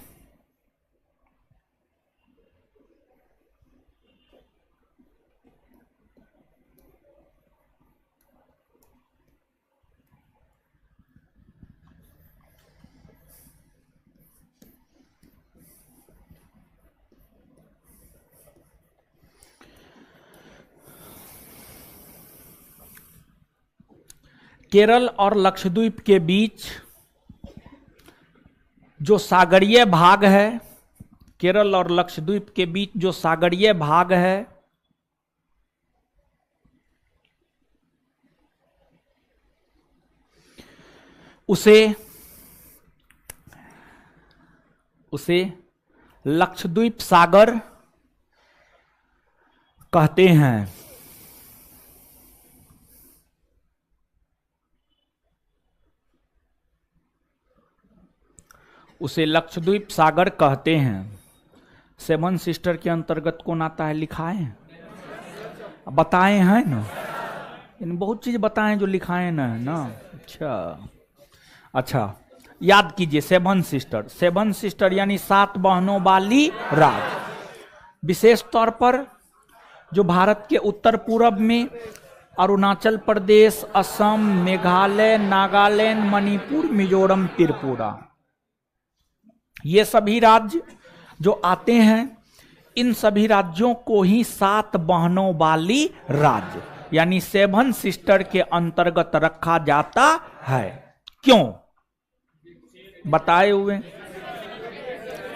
केरल और लक्षद्वीप के बीच जो सागरीय भाग है, केरल और लक्षद्वीप के बीच जो सागरीय भाग है, उसे लक्षद्वीप सागर कहते हैं। उसे लक्षद्वीप सागर कहते हैं। सेवन सिस्टर के अंतर्गत कौन आता है, लिखाए हैं, बताए हैं ना, इन बहुत चीज बताए जो लिखाए ना। अच्छा, याद कीजिए, सेवन सिस्टर, सेवन सिस्टर यानी 7 बहनों वाली राज्य। विशेष तौर पर जो भारत के उत्तर पूर्व में अरुणाचल प्रदेश, असम, मेघालय, नागालैंड, मणिपुर, मिजोरम, त्रिपुरा, ये सभी राज्य जो आते हैं, इन सभी राज्यों को ही 7 बहनों वाली राज्य यानी 7 सिस्टर के अंतर्गत रखा जाता है। क्यों बताए हुए?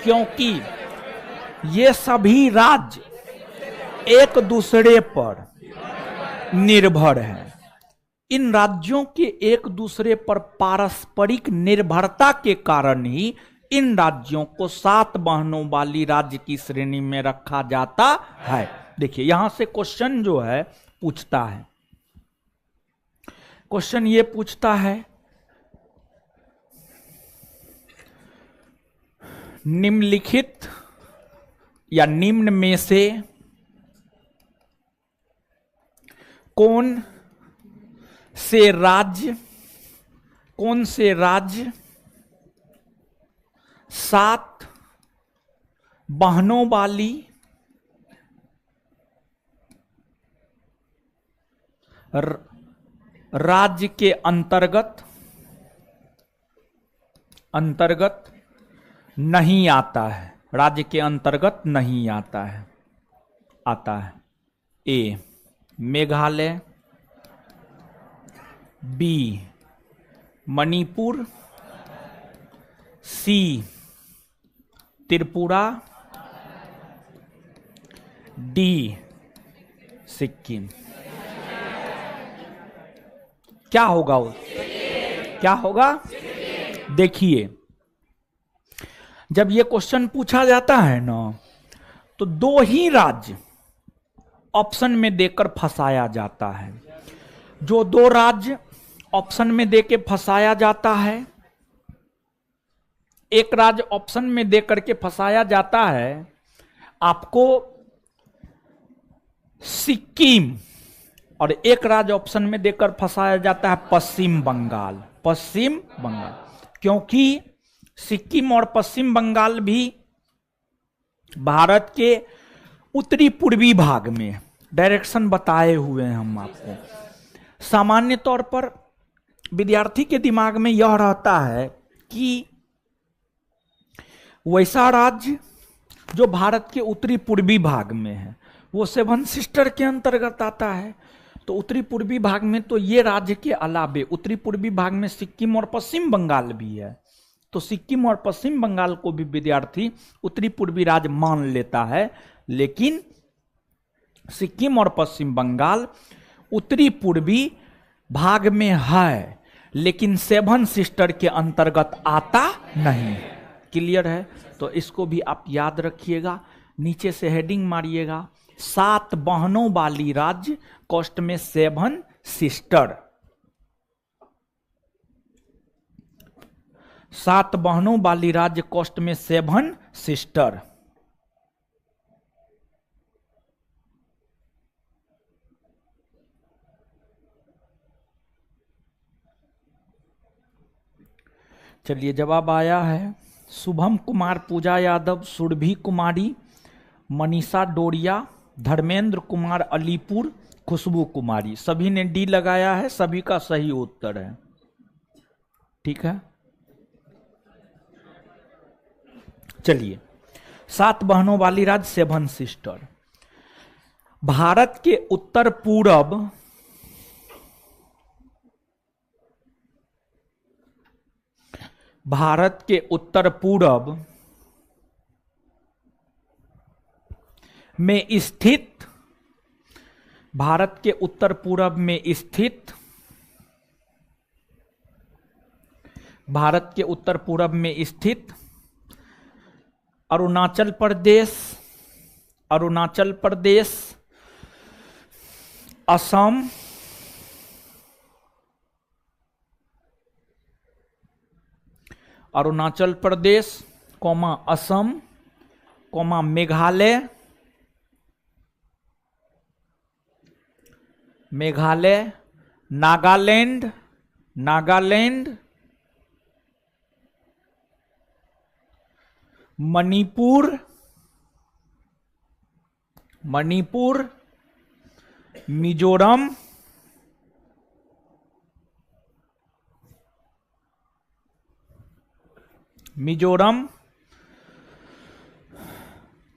क्योंकि ये सभी राज्य एक दूसरे पर निर्भर हैं। इन राज्यों के एक दूसरे पर पारस्परिक निर्भरता के कारण ही इन राज्यों को 7 बहनों वाली राज्य की श्रेणी में रखा जाता है। देखिए, यहां से क्वेश्चन जो है पूछता है, क्वेश्चन ये पूछता है, निम्नलिखित या निम्न में से कौन से राज्य 7 बहनों वाली राज्य के अंतर्गत नहीं आता है, राज्य के अंतर्गत नहीं आता है। आता है ए मेघालय, बी मणिपुर, सी त्रिपुरा, डी सिक्किम। क्या होगा वो? क्या होगा? देखिए, जब ये क्वेश्चन पूछा जाता है ना, तो 2 ही राज्य ऑप्शन में देकर फंसाया जाता है। जो 2 राज्य ऑप्शन में देके फंसाया जाता है, एक राज्य ऑप्शन में देकर के फंसाया जाता है आपको सिक्किम, और एक राज्य ऑप्शन में देकर फंसाया जाता है पश्चिम बंगाल। पश्चिम बंगाल, क्योंकि सिक्किम और पश्चिम बंगाल भी भारत के उत्तरी पूर्वी भाग में, डायरेक्शन बताए हुए हैं हम आपको। सामान्य तौर पर विद्यार्थी के दिमाग में यह रहता है कि वैसा राज्य जो भारत के उत्तरी पूर्वी भाग में है वो 7 सिस्टर के अंतर्गत आता है। तो उत्तरी पूर्वी भाग में तो ये राज्य के अलावे उत्तरी पूर्वी भाग में सिक्किम और पश्चिम बंगाल भी है। तो सिक्किम और पश्चिम बंगाल को भी विद्यार्थी उत्तरी पूर्वी राज्य मान लेता है, लेकिन सिक्किम और पश्चिम बंगाल उत्तरी पूर्वी भाग में है, लेकिन 7 सिस्टर के अंतर्गत आता नहीं। क्लियर है? तो इसको भी आप याद रखिएगा। नीचे से हेडिंग मारिएगा, 7 बहनों वाली राज्य कॉस्ट में 7 सिस्टर। 7 बहनों वाली राज्य कॉस्ट में 7 सिस्टर। चलिए जवाब आया है। शुभम कुमार, पूजा यादव, सुरभि कुमारी, मनीषा डोरिया, धर्मेंद्र कुमार अलीपुर, खुशबू कुमारी, सभी ने डी लगाया है, सभी का सही उत्तर है। ठीक है, चलिए 7 बहनों वाली राज्य 7 सिस्टर। भारत के उत्तर पूरब में स्थित अरुणाचल प्रदेश, असम, अरुणाचल प्रदेश, असम, मेघालय, नागालैंड, मणिपुर, मिजोरम,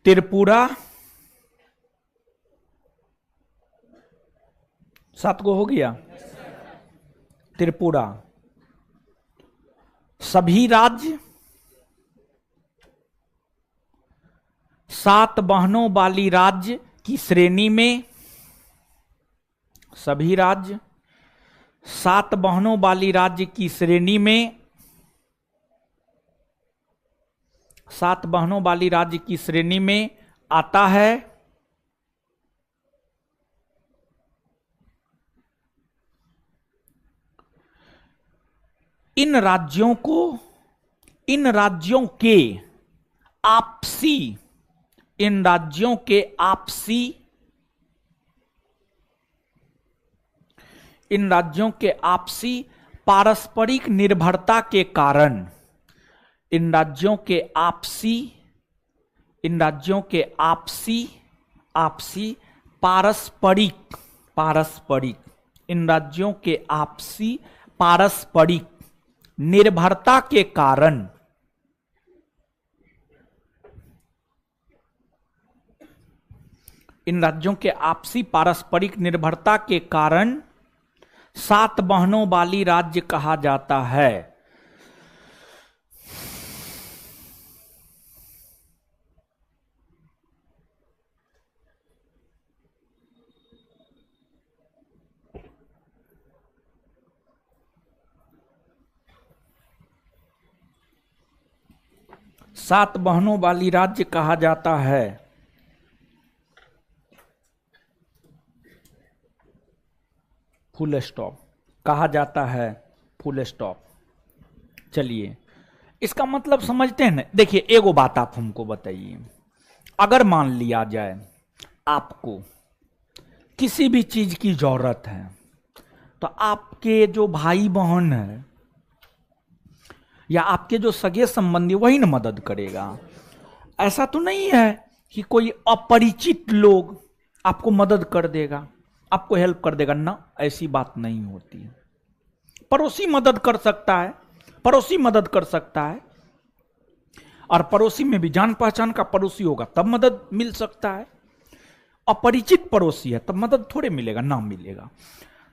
त्रिपुरा। 7 को हो गया। त्रिपुरा। सभी राज्य 7 बहनों वाली राज्य की श्रेणी में, सभी राज्य 7 बहनों वाली राज्य की श्रेणी में, 7 बहनों वाली राज्य की श्रेणी में आता है। इन राज्यों के आपसी पारस्परिक निर्भरता के कारण, इन राज्यों के आपसी पारस्परिक निर्भरता के कारण, इन राज्यों के आपसी पारस्परिक निर्भरता के कारण 7 बहनों वाली राज्य कहा जाता है। सात बहनों वाली राज्य कहा जाता है। फुल स्टॉप कहा जाता है, फुल स्टॉप। चलिए इसका मतलब समझते हैं ना। देखिए एगो बात आप हमको बताइए, अगर मान लिया जाए आपको किसी भी चीज की जरूरत है तो आपके जो भाई बहन है या आपके जो सगे संबंधी वही ना मदद करेगा। ऐसा तो नहीं है कि कोई अपरिचित लोग आपको मदद कर देगा, आपको हेल्प कर देगा ना, ऐसी बात नहीं होती है। पड़ोसी मदद कर सकता है, पड़ोसी मदद कर सकता है, और पड़ोसी में भी जान पहचान का पड़ोसी होगा तब मदद मिल सकता है। अपरिचित पड़ोसी है तब मदद थोड़े मिलेगा, ना मिलेगा।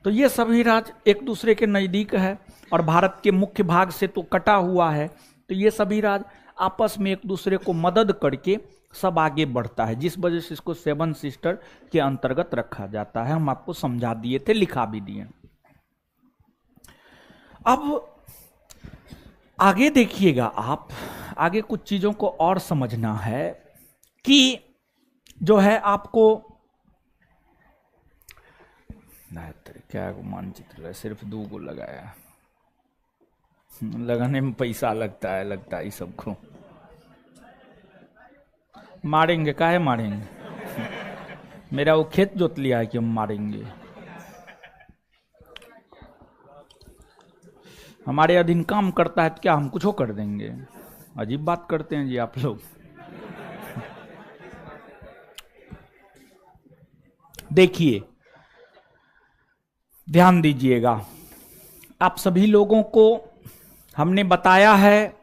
तो ये सभी राज्य एक दूसरे के नजदीक है और भारत के मुख्य भाग से तो कटा हुआ है, तो ये सभी राज्य आपस में एक दूसरे को मदद करके सब आगे बढ़ता है, जिस वजह से इसको 7 सिस्टर के अंतर्गत रखा जाता है। हम आपको समझा दिए थे, लिखा भी दिए। अब आगे देखिएगा आप, आगे कुछ चीजों को और समझना है कि जो है आपको क्या मानचित्र है, सिर्फ 2 को लगाया, लगाने में पैसा लगता है सबको। मारेंगे, काहे मारेंगे? मेरा वो खेत जोत लिया है कि हम मारेंगे? हमारे अधीन काम करता है तो क्या हम कुछ कर देंगे? अजीब बात करते हैं जी आप लोग। देखिए, ध्यान दीजिएगा, आप सभी लोगों को हमने बताया है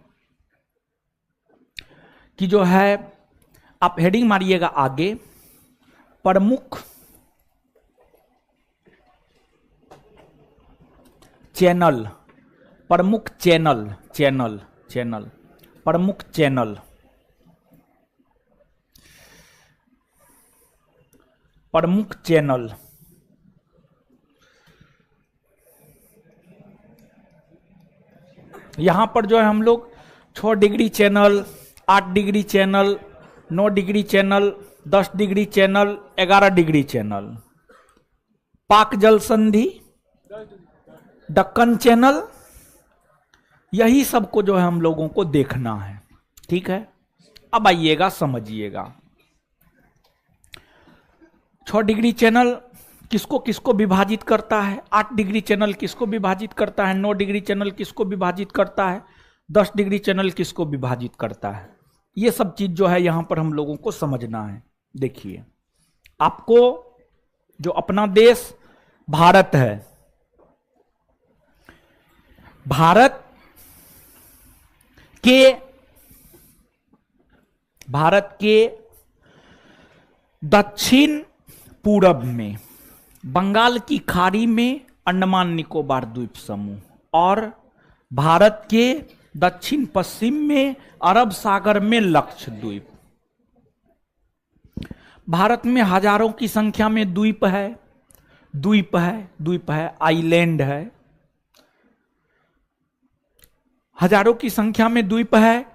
कि जो है आप हेडिंग मारिएगा आगे, प्रमुख चैनल, प्रमुख चैनल, प्रमुख चैनल, प्रमुख चैनल। यहां पर जो है हम लोग 6 degree channel, 8 degree channel, 9 degree channel, 10 degree channel, 11 degree channel, पाक जल संधि, दक्कन चैनल, यही सबको जो है हम लोगों को देखना है। ठीक है, अब आइएगा समझिएगा। 6 डिग्री चैनल किसको किसको विभाजित करता है, 8 डिग्री चैनल किसको विभाजित करता है, 9 डिग्री चैनल किसको विभाजित करता है, 10 डिग्री चैनल किसको विभाजित करता है, ये सब चीज जो है यहां पर हम लोगों को समझना है। देखिए, आपको जो अपना देश भारत है, भारत के दक्षिण पूरब में बंगाल की खाड़ी में अंडमान निकोबार द्वीप समूह और भारत के दक्षिण पश्चिम में अरब सागर में लक्षद्वीप। भारत में हजारों की संख्या में द्वीप है, आइलैंड है, हजारों की संख्या में द्वीप है।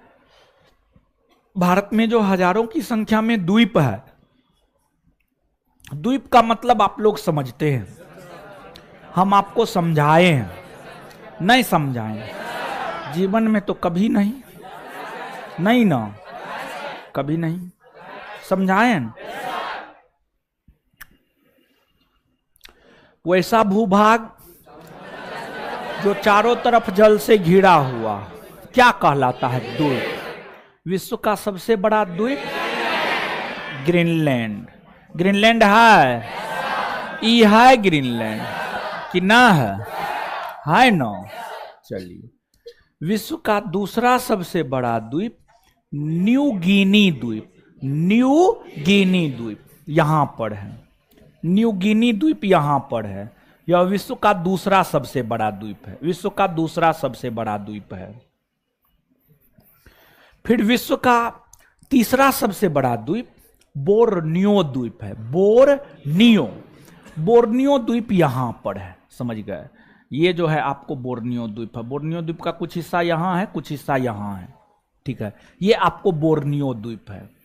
भारत में जो हजारों की संख्या में द्वीप है, द्वीप का मतलब आप लोग समझते हैं, हम आपको समझाए हैं, नहीं समझाए जीवन में तो कभी नहीं ना, कभी नहीं समझाए। वैसा भूभाग जो चारों तरफ जल से घिरा हुआ क्या कहलाता है? द्वीप। विश्व का सबसे बड़ा द्वीप ग्रीनलैंड। ग्रीनलैंड है, ई है ग्रीनलैंड कि ना है ना? चलिए, विश्व का दूसरा सबसे बड़ा द्वीप न्यू गिनी द्वीप, न्यू गिनी द्वीप यहां पर है, न्यू गिनी द्वीप यहां पर है। यह विश्व का दूसरा सबसे बड़ा द्वीप है, विश्व का दूसरा सबसे बड़ा द्वीप है। फिर विश्व का तीसरा सबसे बड़ा द्वीप बोर्नियो द्वीप है, बोर्नियो द्वीप यहां पर है, समझ गए? ये जो है आपको बोर्नियो द्वीप है, बोर्नियो द्वीप का कुछ हिस्सा यहां है, कुछ हिस्सा यहां है, ठीक है? ये आपको बोर्नियो द्वीप है,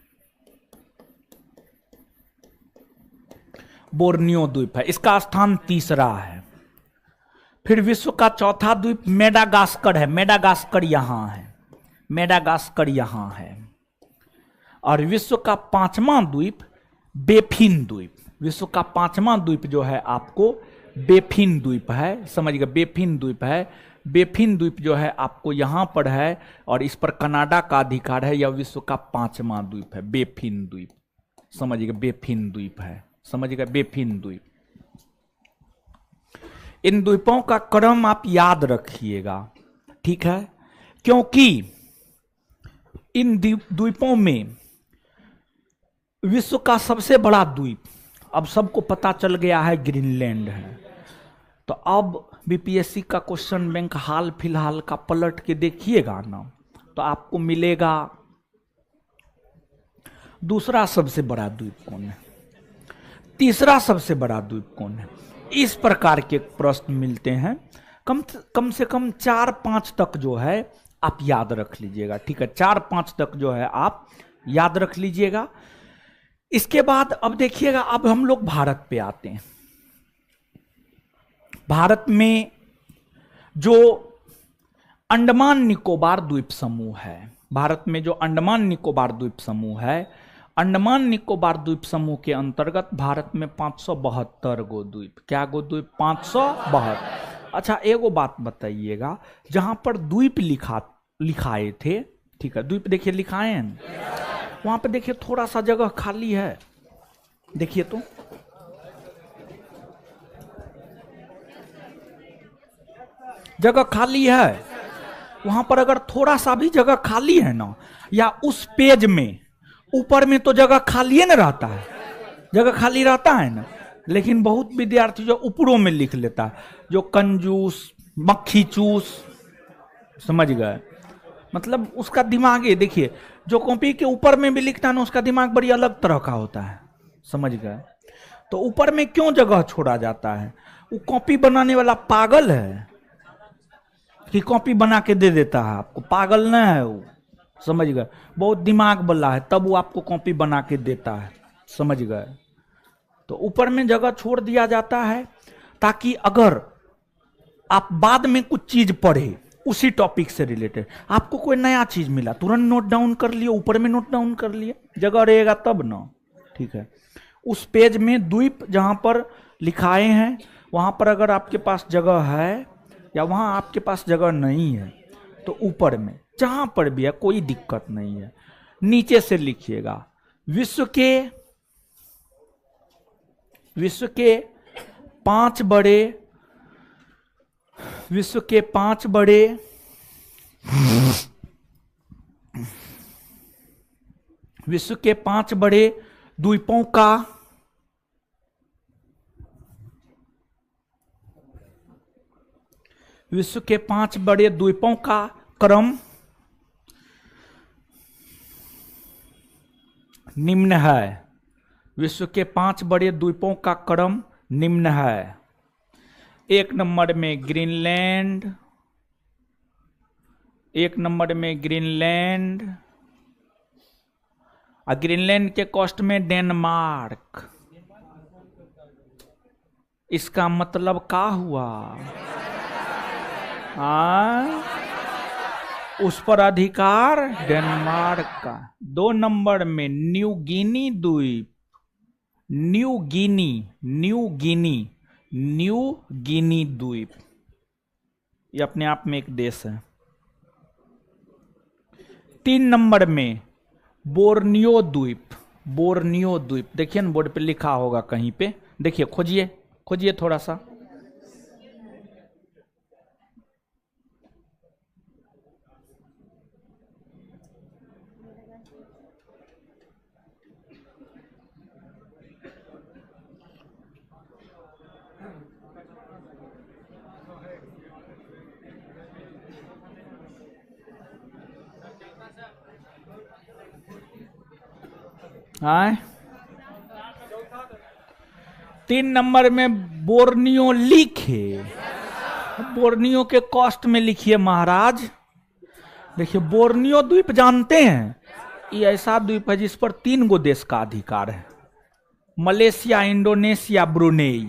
बोर्नियो द्वीप है, इसका स्थान तीसरा है। फिर विश्व का चौथा द्वीप मेडागास्कर है, मेडागास्कर यहां है, मेडागास्कर यहां है। और विश्व का 5वां द्वीप बेफिन द्वीप, विश्व का 5वां द्वीप जो है आपको बेफिन द्वीप है, समझ गए? बेफिन द्वीप है, बेफिन द्वीप जो है आपको यहां पर है और इस पर कनाडा का अधिकार है। यह विश्व का 5वां द्वीप है, बेफिन द्वीप, समझिएगा? बेफिन द्वीप है, समझिएगा? बेफिन द्वीप। इन द्वीपों का क्रम आप याद रखिएगा, ठीक है? क्योंकि इन द्वीपों में विश्व का सबसे बड़ा द्वीप अब सबको पता चल गया है, ग्रीनलैंड है। तो अब बीपीएससी का क्वेश्चन बैंक हाल फिलहाल का पलट के देखिएगा ना, तो आपको मिलेगा दूसरा सबसे बड़ा द्वीप कौन है, तीसरा सबसे बड़ा द्वीप कौन है। इस प्रकार के प्रश्न मिलते हैं। कम से कम 4-5 तक जो है आप याद रख लीजिएगा, ठीक है। 4-5 तक जो है आप याद रख लीजिएगा। इसके बाद अब देखिएगा, अब हम लोग भारत पे आते हैं। भारत में जो अंडमान निकोबार द्वीप समूह है, भारत में जो अंडमान निकोबार द्वीप समूह है, अंडमान निकोबार द्वीप समूह के अंतर्गत भारत में 572 गो द्वीप, क्या गो द्वीप? 572। अच्छा, एगो बात बताइएगा, जहां पर द्वीप लिखाए थे, ठीक है, द्वीप देखिए लिखाए हैं, वहां पे देखिए थोड़ा सा जगह खाली है, देखिए तो जगह खाली है। वहां पर अगर थोड़ा सा भी जगह खाली है ना, या उस पेज में ऊपर में तो जगह खाली न रहता है, जगह खाली रहता है ना, लेकिन बहुत विद्यार्थी जो ऊपरों में लिख लेता है, जो कंजूस मक्खी चूस, समझ गए, मतलब उसका दिमाग ये देखिए, जो कॉपी के ऊपर में भी लिखता है ना, उसका दिमाग बड़ी अलग तरह का होता है, समझ गए। तो ऊपर में क्यों जगह छोड़ा जाता है? वो कॉपी बनाने वाला पागल है कि कॉपी बना के दे देता है आपको, पागल न है वो, समझ गए, बहुत दिमाग वाला है, तब वो आपको कॉपी बना के देता है, समझ गए। तो ऊपर में जगह छोड़ दिया जाता है ताकि अगर आप बाद में कुछ चीज पढ़े उसी टॉपिक से रिलेटेड, आपको कोई नया चीज मिला तुरंत नोट डाउन कर लिए, ऊपर में नोट डाउन कर लिए, जगह रहेगा तब ना, ठीक है। उस पेज में द्वीप जहां पर लिखाए हैं, वहां पर अगर आपके पास जगह है या वहां आपके पास जगह नहीं है, तो ऊपर में जहां पर भी है कोई दिक्कत नहीं है, नीचे से लिखिएगा, विश्व के 5 बड़े द्वीपों का विश्व के 5 बड़े द्वीपों का क्रम निम्न है। विश्व के 5 बड़े द्वीपों का क्रम निम्न है। 1 नंबर में ग्रीनलैंड, 1 नंबर में ग्रीनलैंड, और ग्रीनलैंड के कोस्ट में डेनमार्क। इसका मतलब क्या हुआ? उस पर अधिकार डेनमार्क का। 2 नंबर में न्यू गिनी द्वीप, न्यू गिनी द्वीप, ये अपने आप में एक देश है। 3 नंबर में बोर्नियो द्वीप, देखिए ना बोर्ड पे लिखा होगा कहीं पे, देखिए, खोजिए थोड़ा सा। हाँ, 3 नंबर में बोर्नियो लिखे, बोर्नियो के कोस्ट में लिखिए महाराज। देखिए, बोर्नियो द्वीप जानते हैं, ये ऐसा द्वीप है जिस पर 3 गो देश का अधिकार है, मलेशिया, इंडोनेशिया, ब्रुनेई।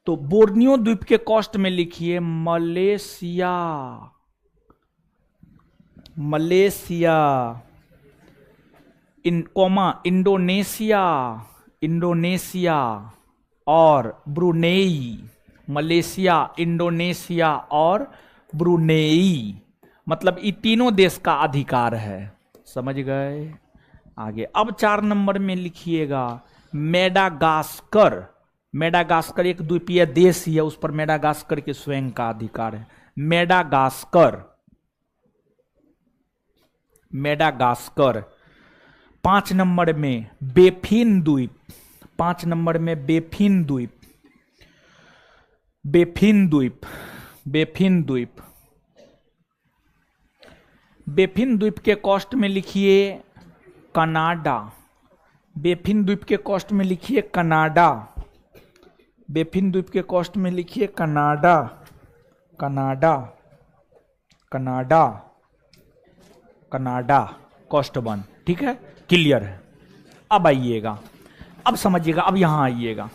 तो बोर्नियो द्वीप के कोस्ट में लिखिए मलेशिया इंडोनेशिया और ब्रुनेई, मलेशिया, इंडोनेशिया और ब्रुनेई, मतलब ये तीनों देश का अधिकार है, समझ गए। आगे अब 4 नंबर में लिखिएगा मेडागास्कर। मेडागास्कर एक द्वीपीय देश ही है, उस पर मेडागास्कर के स्वयं का अधिकार है। मेडागास्कर। 5 नंबर में बेफिन द्वीप, बेफिन द्वीप के कोस्ट में लिखिए कनाडा, बेफिन द्वीप के कोस्ट में लिखिए कनाडा। कनाडा, कनाडा कॉस्ट 1, ठीक है, क्लियर है। अब आइएगा, अब समझिएगा, अब यहां आइएगा,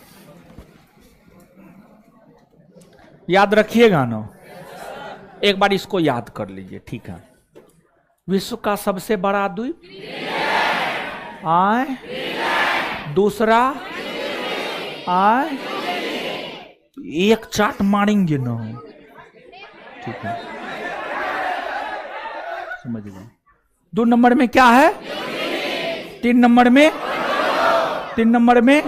याद रखिएगा ना, एक बार इसको याद कर लीजिए, ठीक है। विश्व का सबसे बड़ा द्वीप आए, दूसरा आए, एक चाट मारेंगे ना, ठीक है, समझ गए। 2 नंबर में क्या है, 3 नंबर में, 3 नंबर में,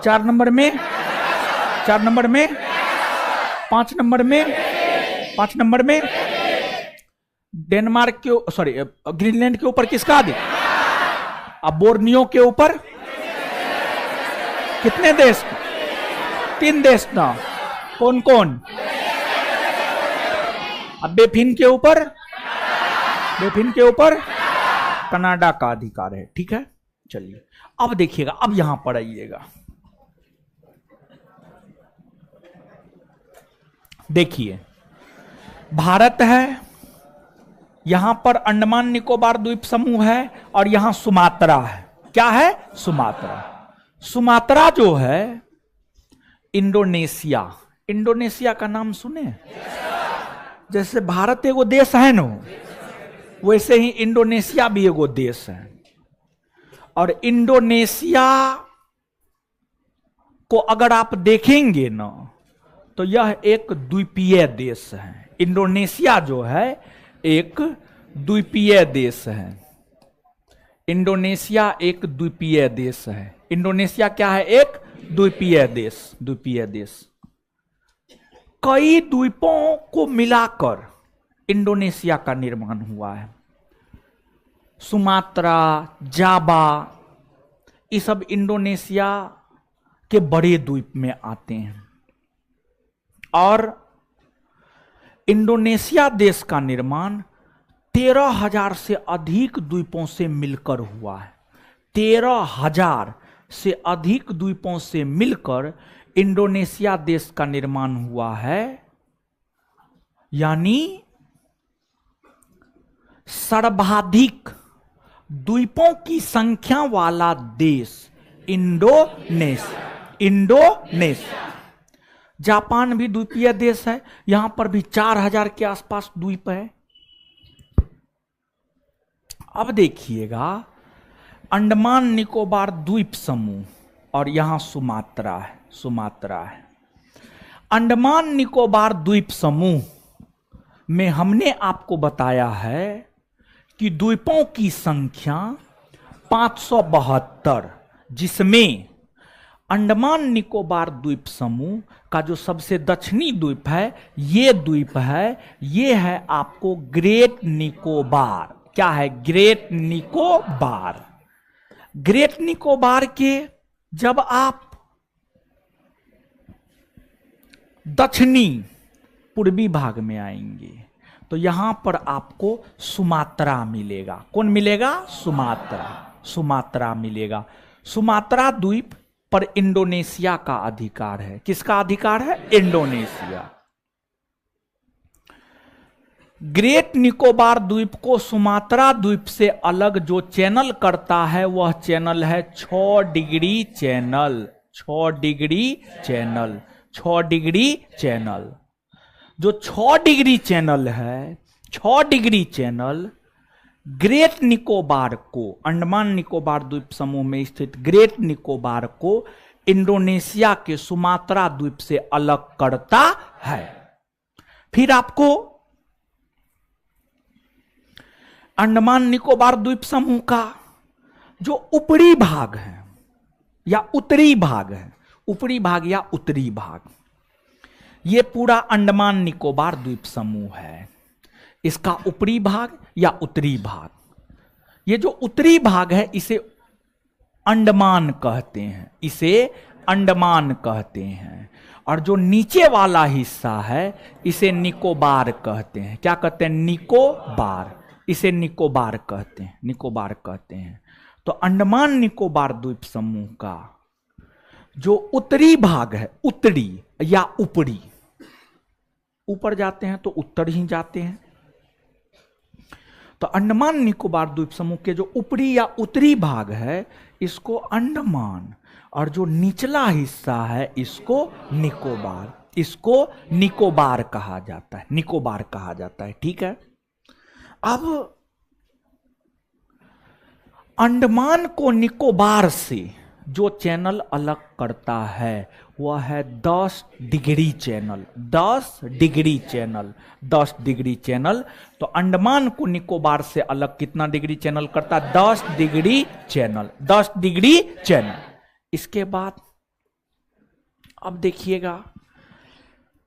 4 नंबर में, 4 नंबर में, 5 नंबर में, 5 नंबर में डेनमार्क के, सॉरी ग्रीनलैंड के ऊपर किसका अधिक, अब बोर्नियो के ऊपर कितने देश, 3 देश ना, कौन कौन, अब बेफिन के ऊपर, बेफिन के ऊपर कनाडा का अधिकार है, ठीक है। चलिए अब देखिएगा, अब यहां पर आइएगा, देखिए भारत है, यहां पर अंडमान निकोबार द्वीप समूह है, और यहां सुमात्रा है, क्या है, सुमात्रा। सुमात्रा जो है इंडोनेशिया, इंडोनेशिया का नाम सुने, जैसे भारत एगो देश है ना, वैसे ही इंडोनेशिया भी एगो देश है, और इंडोनेशिया को अगर आप देखेंगे ना तो यह एक द्वीपीय देश है। इंडोनेशिया जो है एक द्वीपीय देश है, इंडोनेशिया एक द्वीपीय देश है। इंडोनेशिया क्या है, एक द्वीपीय देश, द्वीपीय देश। कई द्वीपों को मिलाकर इंडोनेशिया का निर्माण हुआ है। सुमात्रा, जावा, ये सब इंडोनेशिया के बड़े द्वीप में आते हैं, और इंडोनेशिया देश का निर्माण 13,000 से अधिक द्वीपों से मिलकर हुआ है। 13,000 से अधिक द्वीपों से मिलकर इंडोनेशिया देश का निर्माण हुआ है, यानी सर्वाधिक द्वीपों की संख्या वाला देश इंडोनेशिया। इंडोनेशिया, जापान भी द्वीपीय देश है, यहां पर भी 4,000 के आसपास द्वीप है। अब देखिएगा, अंडमान निकोबार द्वीप समूह, और यहां सुमात्रा है, सुमात्रा है। अंडमान निकोबार द्वीप समूह में हमने आपको बताया है कि द्वीपों की संख्या 572, जिसमें अंडमान निकोबार द्वीप समूह का जो सबसे दक्षिणी द्वीप है, ये द्वीप है, ये है आपको ग्रेट निकोबार। क्या है, ग्रेट निकोबार। ग्रेट निकोबार के जब आप दक्षिणी पूर्वी भाग में आएंगे तो यहां पर आपको सुमात्रा मिलेगा। कौन मिलेगा, सुमात्रा, सुमात्रा मिलेगा। सुमात्रा द्वीप पर इंडोनेशिया का अधिकार है। किसका अधिकार है, इंडोनेशिया। ग्रेट निकोबार द्वीप को सुमात्रा द्वीप से अलग जो चैनल करता है वह चैनल है 6 degree channel. 6 degree channel, 6 degree channel. जो 6 डिग्री चैनल है, 6 डिग्री चैनल ग्रेट निकोबार को, अंडमान निकोबार द्वीप समूह में स्थित ग्रेट निकोबार को इंडोनेशिया के सुमात्रा द्वीप से अलग करता है। फिर आपको अंडमान निकोबार द्वीप समूह का जो ऊपरी भाग है या उत्तरी भाग है, ऊपरी भाग या उत्तरी भाग, ये पूरा अंडमान निकोबार द्वीप समूह है। इसका ऊपरी भाग या उत्तरी भाग, ये जो उत्तरी भाग है इसे अंडमान कहते हैं, इसे अंडमान कहते हैं। और जो नीचे वाला हिस्सा है इसे निकोबार कहते हैं। क्या कहते हैं, निकोबार। इसे निकोबार कहते हैं, निकोबार कहते हैं। तो अंडमान निकोबार द्वीप समूह का जो उत्तरी भाग है, उत्तरी या ऊपरी, ऊपर जाते हैं तो उत्तर ही जाते हैं, तो अंडमान निकोबार द्वीप समूह के जो ऊपरी या उत्तरी भाग है इसको अंडमान, और जो निचला हिस्सा है इसको निकोबार, इसको निकोबार कहा जाता है, निकोबार कहा जाता है। ठीक है, अब अंडमान को निकोबार से जो चैनल अलग करता है वह है 10 degree channel, 10 degree channel, 10 degree channel. तो अंडमान को निकोबार से अलग कितना डिग्री चैनल करता है? 10 डिग्री चैनल, 10 डिग्री चैनल। इसके बाद अब देखिएगा,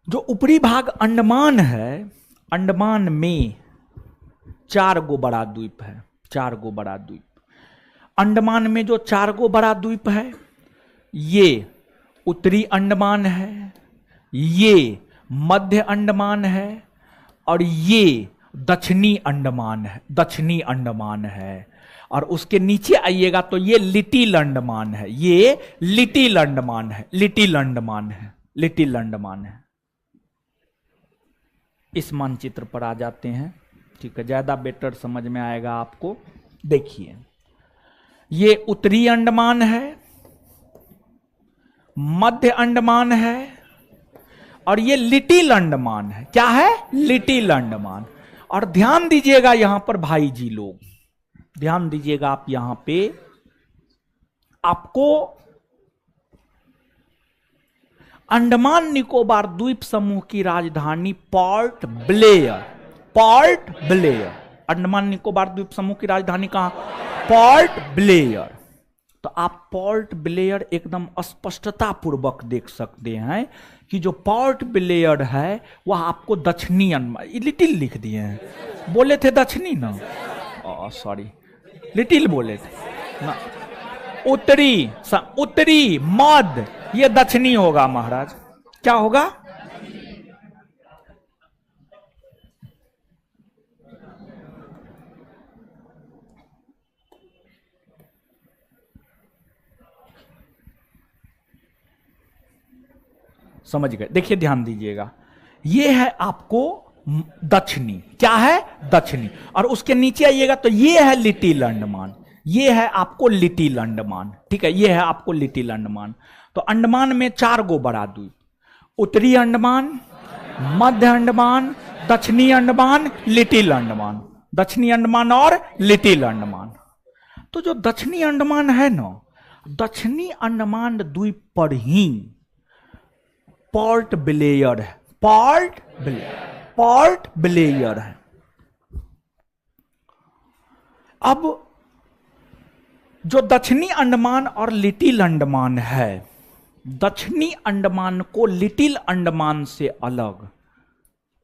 जो ऊपरी भाग अंडमान है, अंडमान में 4 गो बड़ा द्वीप है, 4 गो बड़ा द्वीप। अंडमान में जो 4 गो बड़ा द्वीप है, ये उत्तरी अंडमान है, ये मध्य अंडमान है, और ये दक्षिणी अंडमान है, दक्षिणी अंडमान है। और उसके नीचे आइएगा तो ये लिटिल अंडमान है, ये लिटिल अंडमान है, लिटिल अंडमान है, लिटिल अंडमान है। इस मानचित्र पर आ जाते हैं, ठीक है, ज्यादा बेटर समझ में आएगा आपको। देखिए, ये उत्तरी अंडमान है, मध्य अंडमान है, और ये लिटिल अंडमान है। क्या है? लिटिल अंडमान। और ध्यान दीजिएगा यहां पर भाई जी लोग, ध्यान दीजिएगा आप यहां पे, आपको अंडमान निकोबार द्वीप समूह की राजधानी port Blair, port Blair, Andaman Nicobar द्वीप समूह की राजधानी कहां? Port Blair. तो आप पोर्ट ब्लेयर एकदम स्पष्टता पूर्वक देख सकते हैं कि जो पोर्ट ब्लेयर है वह आपको दक्षिणी अंडमान, लिटिल लिख दिए हैं, बोले थे दक्षिणी ना, सॉरी लिटिल बोले थे ना, उत्तरी, उत्तरी मध्य, ये दक्षिणी होगा महाराज। क्या होगा? समझ गए? देखिए ध्यान दीजिएगा, ये है आपको दक्षिणी, क्या है? दक्षिणी। और उसके नीचे आइएगा तो ये है लिटिल अंडमान, ये है आपको लिटिल अंडमान। ठीक है, ये है आपको लिटिल अंडमान। तो अंडमान में 4 गो बड़ा द्वीप, उत्तरी अंडमान, मध्य अंडमान, दक्षिणी अंडमान, लिटिल अंडमान, दक्षिणी अंडमान और लिटिल अंडमान। तो जो दक्षिणी अंडमान है ना, दक्षिणी अंडमान द्वीप पर ही पोर्ट ब्लेयर है, पोर्ट ब्लेयर, पोर्ट ब्लेयर है। अब जो दक्षिणी अंडमान और लिटिल अंडमान है, दक्षिणी अंडमान को लिटिल अंडमान से अलग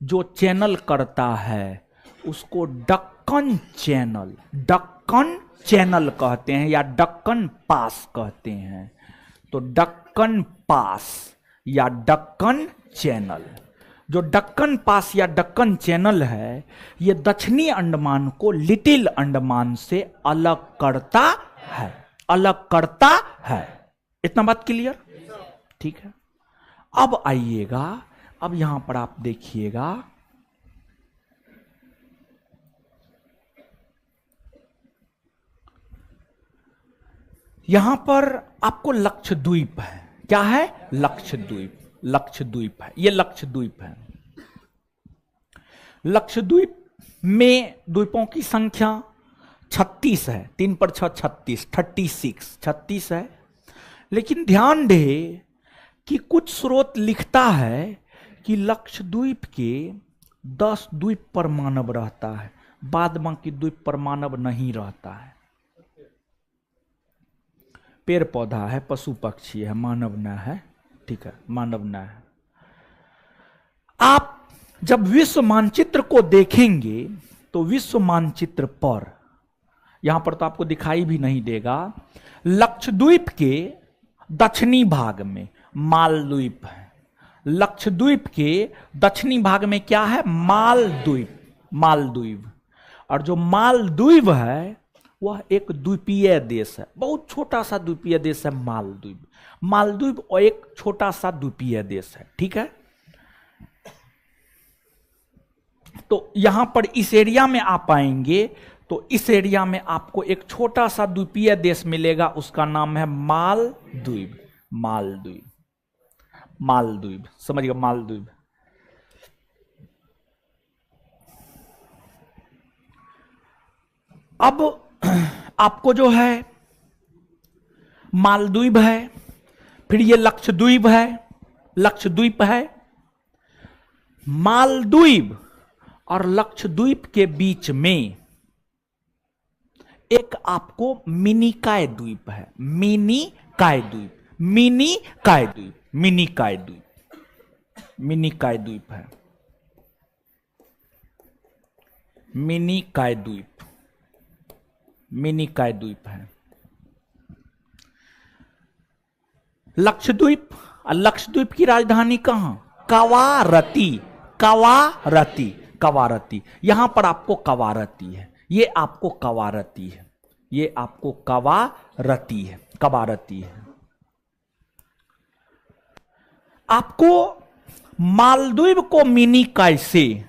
जो चैनल करता है उसको डक्कन चैनल, डक्कन चैनल कहते हैं या डक्कन पास कहते हैं। तो डक्कन पास या डक्कन चैनल, जो डक्कन पास या डक्कन चैनल है, ये दक्षिणी अंडमान को लिटिल अंडमान से अलग करता है, अलग करता है। इतना बात क्लियर? ठीक है। अब आइएगा, अब यहां पर आप देखिएगा, यहां पर आपको लक्षद्वीप है। क्या है? लक्षद्वीप, लक्षद्वीप है, ये लक्षद्वीप है। लक्षद्वीप में द्वीपों की संख्या 36 है, 3 पर 6 36, 36 है। लेकिन ध्यान दे कि कुछ स्रोत लिखता है कि लक्षद्वीप के 10 द्वीप पर मानव रहता है, बाद बाकी द्वीप पर मानव नहीं रहता है। पेड़ पौधा है, पशु पक्षी है, मानव न है। ठीक है, मानव न है। आप जब विश्व मानचित्र को देखेंगे तो विश्व मानचित्र पर, यहां पर तो आपको दिखाई भी नहीं देगा, लक्षद्वीप के दक्षिणी भाग में मालद्वीप है। लक्षद्वीप के दक्षिणी भाग में क्या है? मालद्वीप, मालद्वीप। और जो मालद्वीप है वह एक द्वीपीय देश है, बहुत छोटा सा द्वीपीय देश है मालद्वीप। मालद्वीप और एक छोटा सा द्वीपीय देश है। ठीक है। तो यहां पर इस एरिया में आप आएंगे तो इस एरिया में आपको एक छोटा सा द्वीपीय देश मिलेगा, उसका नाम है मालदीव। मालदीव, मालदीव, समझिएगा, मालदीव। अब आपको जो है मालदीव है, फिर ये लक्षद्वीप है, लक्षद्वीप है। मालदीव और लक्षद्वीप के बीच में एक आपको मिनिकॉय द्वीप है, मिनिकॉय द्वीप, मिनिकॉय द्वीप, मिनिकॉय द्वीप, मिनिकॉय द्वीप है, मिनिकॉय द्वीप, मिनिकॉय द्वीप है। लक्षद्वीप, लक्षद्वीप की राजधानी कहां? कवारती, कवारती, कवारती। यहां पर आपको कवारती है, ये आपको कवारती है, ये आपको कवारती है, कवारती है। आपको मालदीव को मिनिकॉय से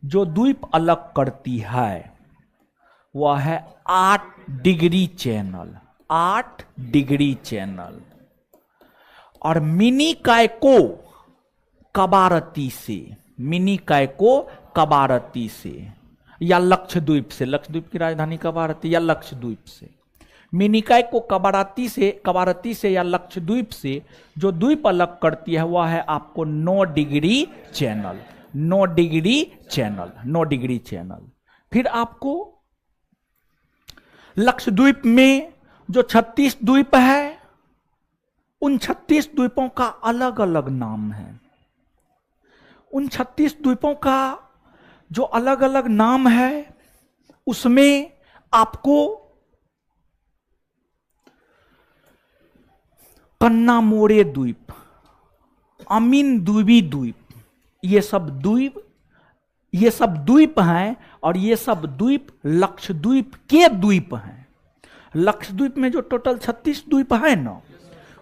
जो द्वीप अलग करती है वह है 8 डिग्री चैनल, 8 डिग्री चैनल। और मिनिकॉय को कवारती से, मिनिकॉय को कवारती से या लक्षद्वीप से, लक्षद्वीप की राजधानी कवारती या लक्षद्वीप से, मिनिकॉय को कवारती से या लक्षद्वीप से जो द्वीप अलग करती है वह है आपको 9 degree channel, 9 degree channel, 9 degree channel. फिर आपको लक्षद्वीप में जो 36 द्वीप है, उन 36 द्वीपों का अलग अलग नाम है। उन 36 द्वीपों का जो अलग अलग नाम है उसमें आपको कन्नामोरे द्वीप, अमीनदीवी द्वीप, ये सब द्वीप हैं। और ये सब द्वीप लक्षद्वीप के द्वीप हैं। लक्षद्वीप में जो टोटल 36 द्वीप है ना,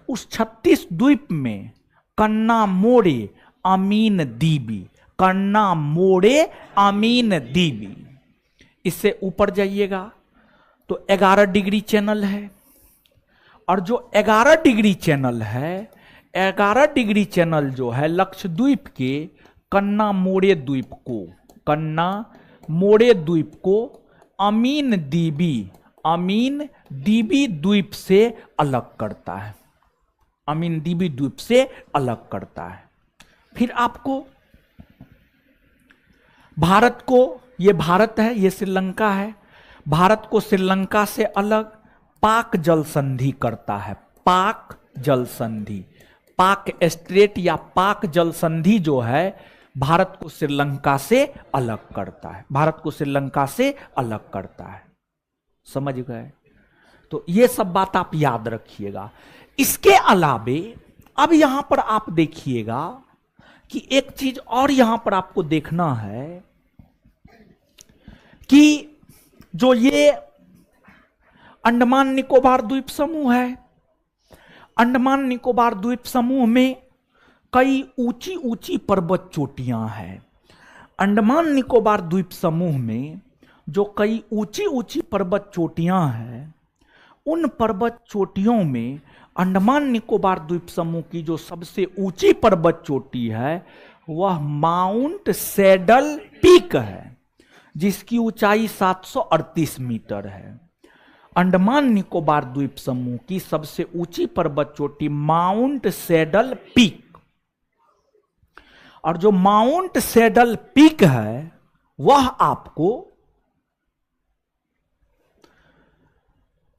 उस 36 द्वीप में कन्नामोरे अमीनदीवी, कन्नामोरे अमीनदीवी। इससे ऊपर जाइएगा तो 11 डिग्री चैनल है। और जो 11 डिग्री चैनल है, 11 डिग्री चैनल जो है लक्षद्वीप के कन्नामोरे द्वीप को, कन्नामोरे द्वीप को अमीनदीवी, अमीनदीवी द्वीप से अलग करता है, अमीनदीवी द्वीप से अलग करता है। फिर आपको भारत को, ये भारत है, ये श्रीलंका है, भारत को श्रीलंका से अलग पाक जल संधि करता है, पाक जल संधि, पाक स्ट्रेट या पाक जल संधि जो है भारत को श्रीलंका से अलग करता है, भारत को श्रीलंका से अलग करता है। समझ गए? तो ये सब बात आप याद रखिएगा। इसके अलावे अब यहां पर आप देखिएगा कि एक चीज और यहां पर आपको देखना है कि जो ये अंडमान निकोबार द्वीप समूह है, अंडमान निकोबार द्वीप समूह में कई ऊंची ऊंची पर्वत चोटियां हैं। अंडमान निकोबार द्वीप समूह में जो कई ऊंची ऊंची पर्वत चोटियां हैं, उन पर्वत चोटियों में अंडमान निकोबार द्वीप समूह की जो सबसे ऊंची पर्वत चोटी है वह माउंट सैडल पीक है, जिसकी ऊंचाई 738 मीटर है। अंडमान निकोबार द्वीप समूह की सबसे ऊंची पर्वत चोटी माउंट सैडल पीक, और जो माउंट सैडल पीक है वह आपको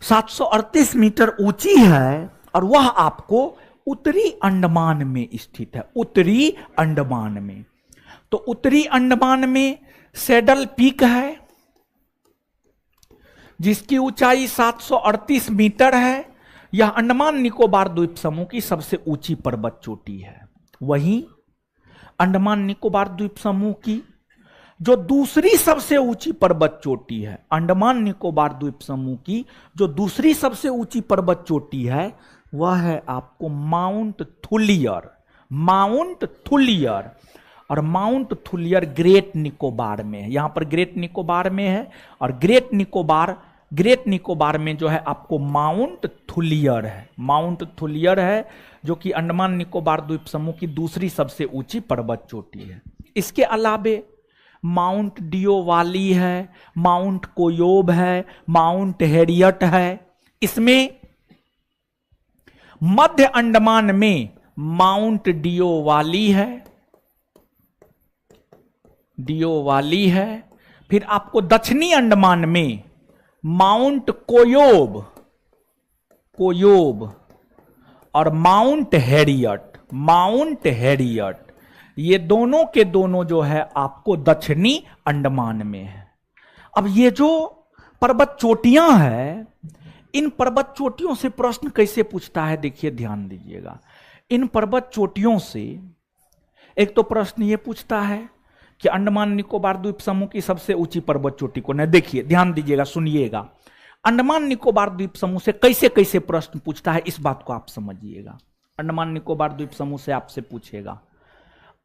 738 मीटर ऊंची है, और वह आपको उत्तरी अंडमान में स्थित है, उत्तरी अंडमान में। तो उत्तरी अंडमान में सैडल पीक है जिसकी ऊंचाई 738 मीटर है। यह अंडमान निकोबार द्वीप समूह की सबसे ऊंची पर्वत चोटी है। वहीं अंडमान निकोबार द्वीप समूह की जो दूसरी सबसे ऊंची पर्वत चोटी है, अंडमान निकोबार द्वीप समूह की जो दूसरी सबसे ऊंची पर्वत चोटी है वह है आपको माउंट थुलियर, माउंट थुलियर। और माउंट थुलियर ग्रेट निकोबार में है। यहां पर ग्रेट निकोबार में है और ग्रेट निकोबार में जो है आपको माउंट थुलियर है। माउंट थुलियर है जो कि अंडमान निकोबार द्वीप समूह की दूसरी सबसे ऊंची पर्वत चोटी है। इसके अलावे माउंट डियोवाली है, माउंट कोयोब है, माउंट हैरियट है। इसमें मध्य अंडमान में माउंट डियोवाली है, फिर आपको दक्षिणी अंडमान में माउंट कोयोब और माउंट हैरियट, ये दोनों के दोनों जो है आपको दक्षिणी अंडमान में है। अब ये जो पर्वत चोटियां हैं, इन पर्वत चोटियों से प्रश्न कैसे पूछता है, देखिए ध्यान दीजिएगा। इन पर्वत चोटियों से एक तो प्रश्न ये पूछता है कि अंडमान निकोबार द्वीप समूह की सबसे ऊंची पर्वत चोटी कौन है। देखिए ध्यान दीजिएगा, सुनिएगा। अंडमान निकोबार द्वीप समूह से कैसे कैसे प्रश्न पूछता है, इस बात को आप समझिएगा। अंडमान निकोबार द्वीप समूह से आपसे पूछेगा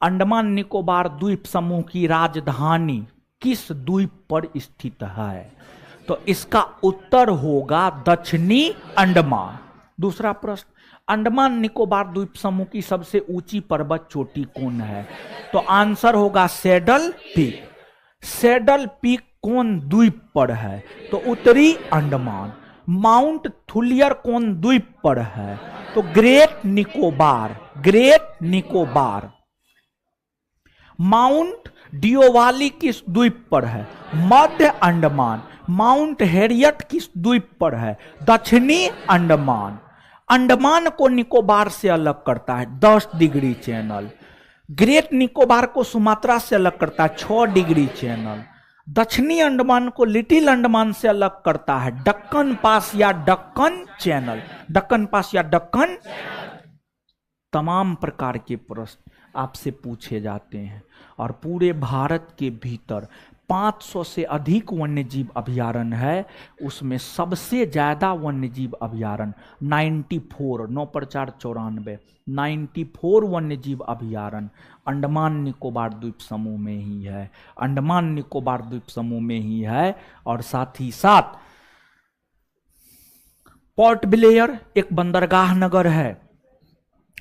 अंडमान निकोबार द्वीप समूह की राजधानी किस द्वीप पर स्थित है, तो इसका उत्तर होगा दक्षिणी अंडमान। दूसरा प्रश्न, अंडमान निकोबार द्वीप समूह की सबसे ऊंची पर्वत चोटी कौन है, तो आंसर होगा सैडल पीक। सैडल पीक कौन द्वीप पर है, तो उत्तरी अंडमान। माउंट थुलियर कौन द्वीप पर है, तो ग्रेट निकोबार। माउंट डियोवाली किस द्वीप पर है, मध्य अंडमान। माउंट हैरियट किस द्वीप पर है, दक्षिणी अंडमान। अंडमान को निकोबार से अलग करता है 10 डिग्री चैनल। ग्रेट निकोबार को सुमात्रा से अलग करता है 6 डिग्री चैनल। दक्षिणी अंडमान को लिटिल अंडमान से अलग करता है दक्कन पास या दक्कन चैनल। तमाम प्रकार के प्रश्न आपसे पूछे जाते हैं और पूरे भारत के भीतर 500 से अधिक वन्यजीव अभयारण्य है। उसमें सबसे ज्यादा वन्यजीव अभयारण्य 94 9 पर 4 94 94 वन्यजीव अभयारण्य अंडमान निकोबार द्वीप समूह में ही है। अंडमान निकोबार द्वीप समूह में ही है। और साथ ही साथ पोर्ट ब्लेयर एक बंदरगाह नगर है।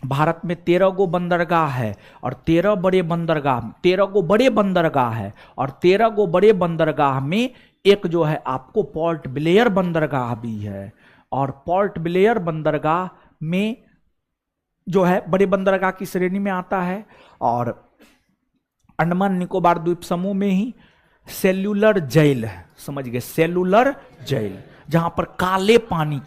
भारत में 13 गो बंदरगाह है और 13 गो बड़े बंदरगाह है और 13 गो बड़े बंदरगाह में एक जो है आपको पोर्ट ब्लेयर बंदरगाह भी है। और पोर्ट ब्लेयर बंदरगाह में जो है बड़े बंदरगाह की श्रेणी में आता है। और अंडमान निकोबार द्वीप समूह में ही सेल्यूलर जेल है, समझ गए, सेल्यूलर जेल, जहां पर काले पानी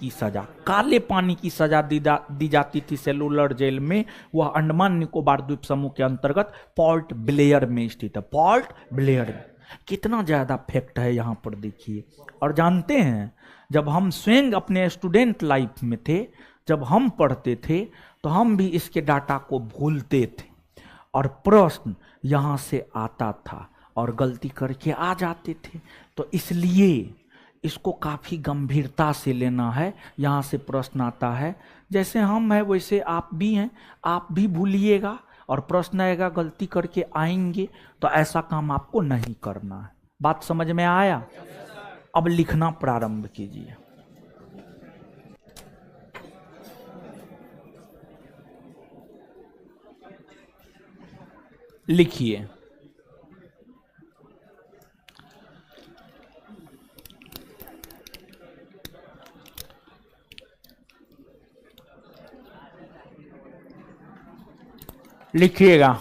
की सजा दी जाती थी सेल्यूलर जेल में, वह अंडमान निकोबार द्वीप समूह के अंतर्गत पोर्ट ब्लेयर में स्थित है। पोर्ट ब्लेयर में कितना ज्यादा फैक्ट है यहां पर देखिए। और जानते हैं, जब हम स्वयं अपने स्टूडेंट लाइफ में थे, जब हम पढ़ते थे, तो हम भी इसके डाटा को भूलते थे और प्रश्न यहां से आता था और गलती करके आ जाते थे। तो इसलिए इसको काफी गंभीरता से लेना है। यहां से प्रश्न आता है, जैसे हम हैं वैसे आप भी हैं, आप भी भूलिएगा और प्रश्न आएगा गलती करके आएंगे, तो ऐसा काम आपको नहीं करना है। बात समझ में आया? अब लिखना प्रारंभ कीजिए। लिखिए। लिखिएगा।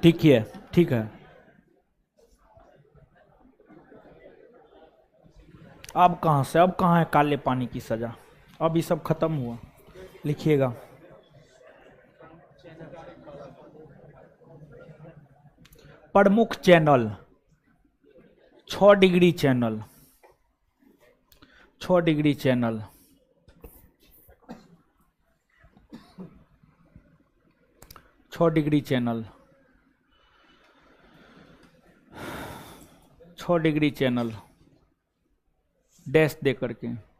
ठीक है, ठीक है। अब कहां से, अब कहां है काले पानी की सजा? अब ये सब खत्म हुआ। लिखिएगा। प्रमुख channel 6 degree channel, 6 degree channel, 6 degree channel, 6 degree channel dash दे करके।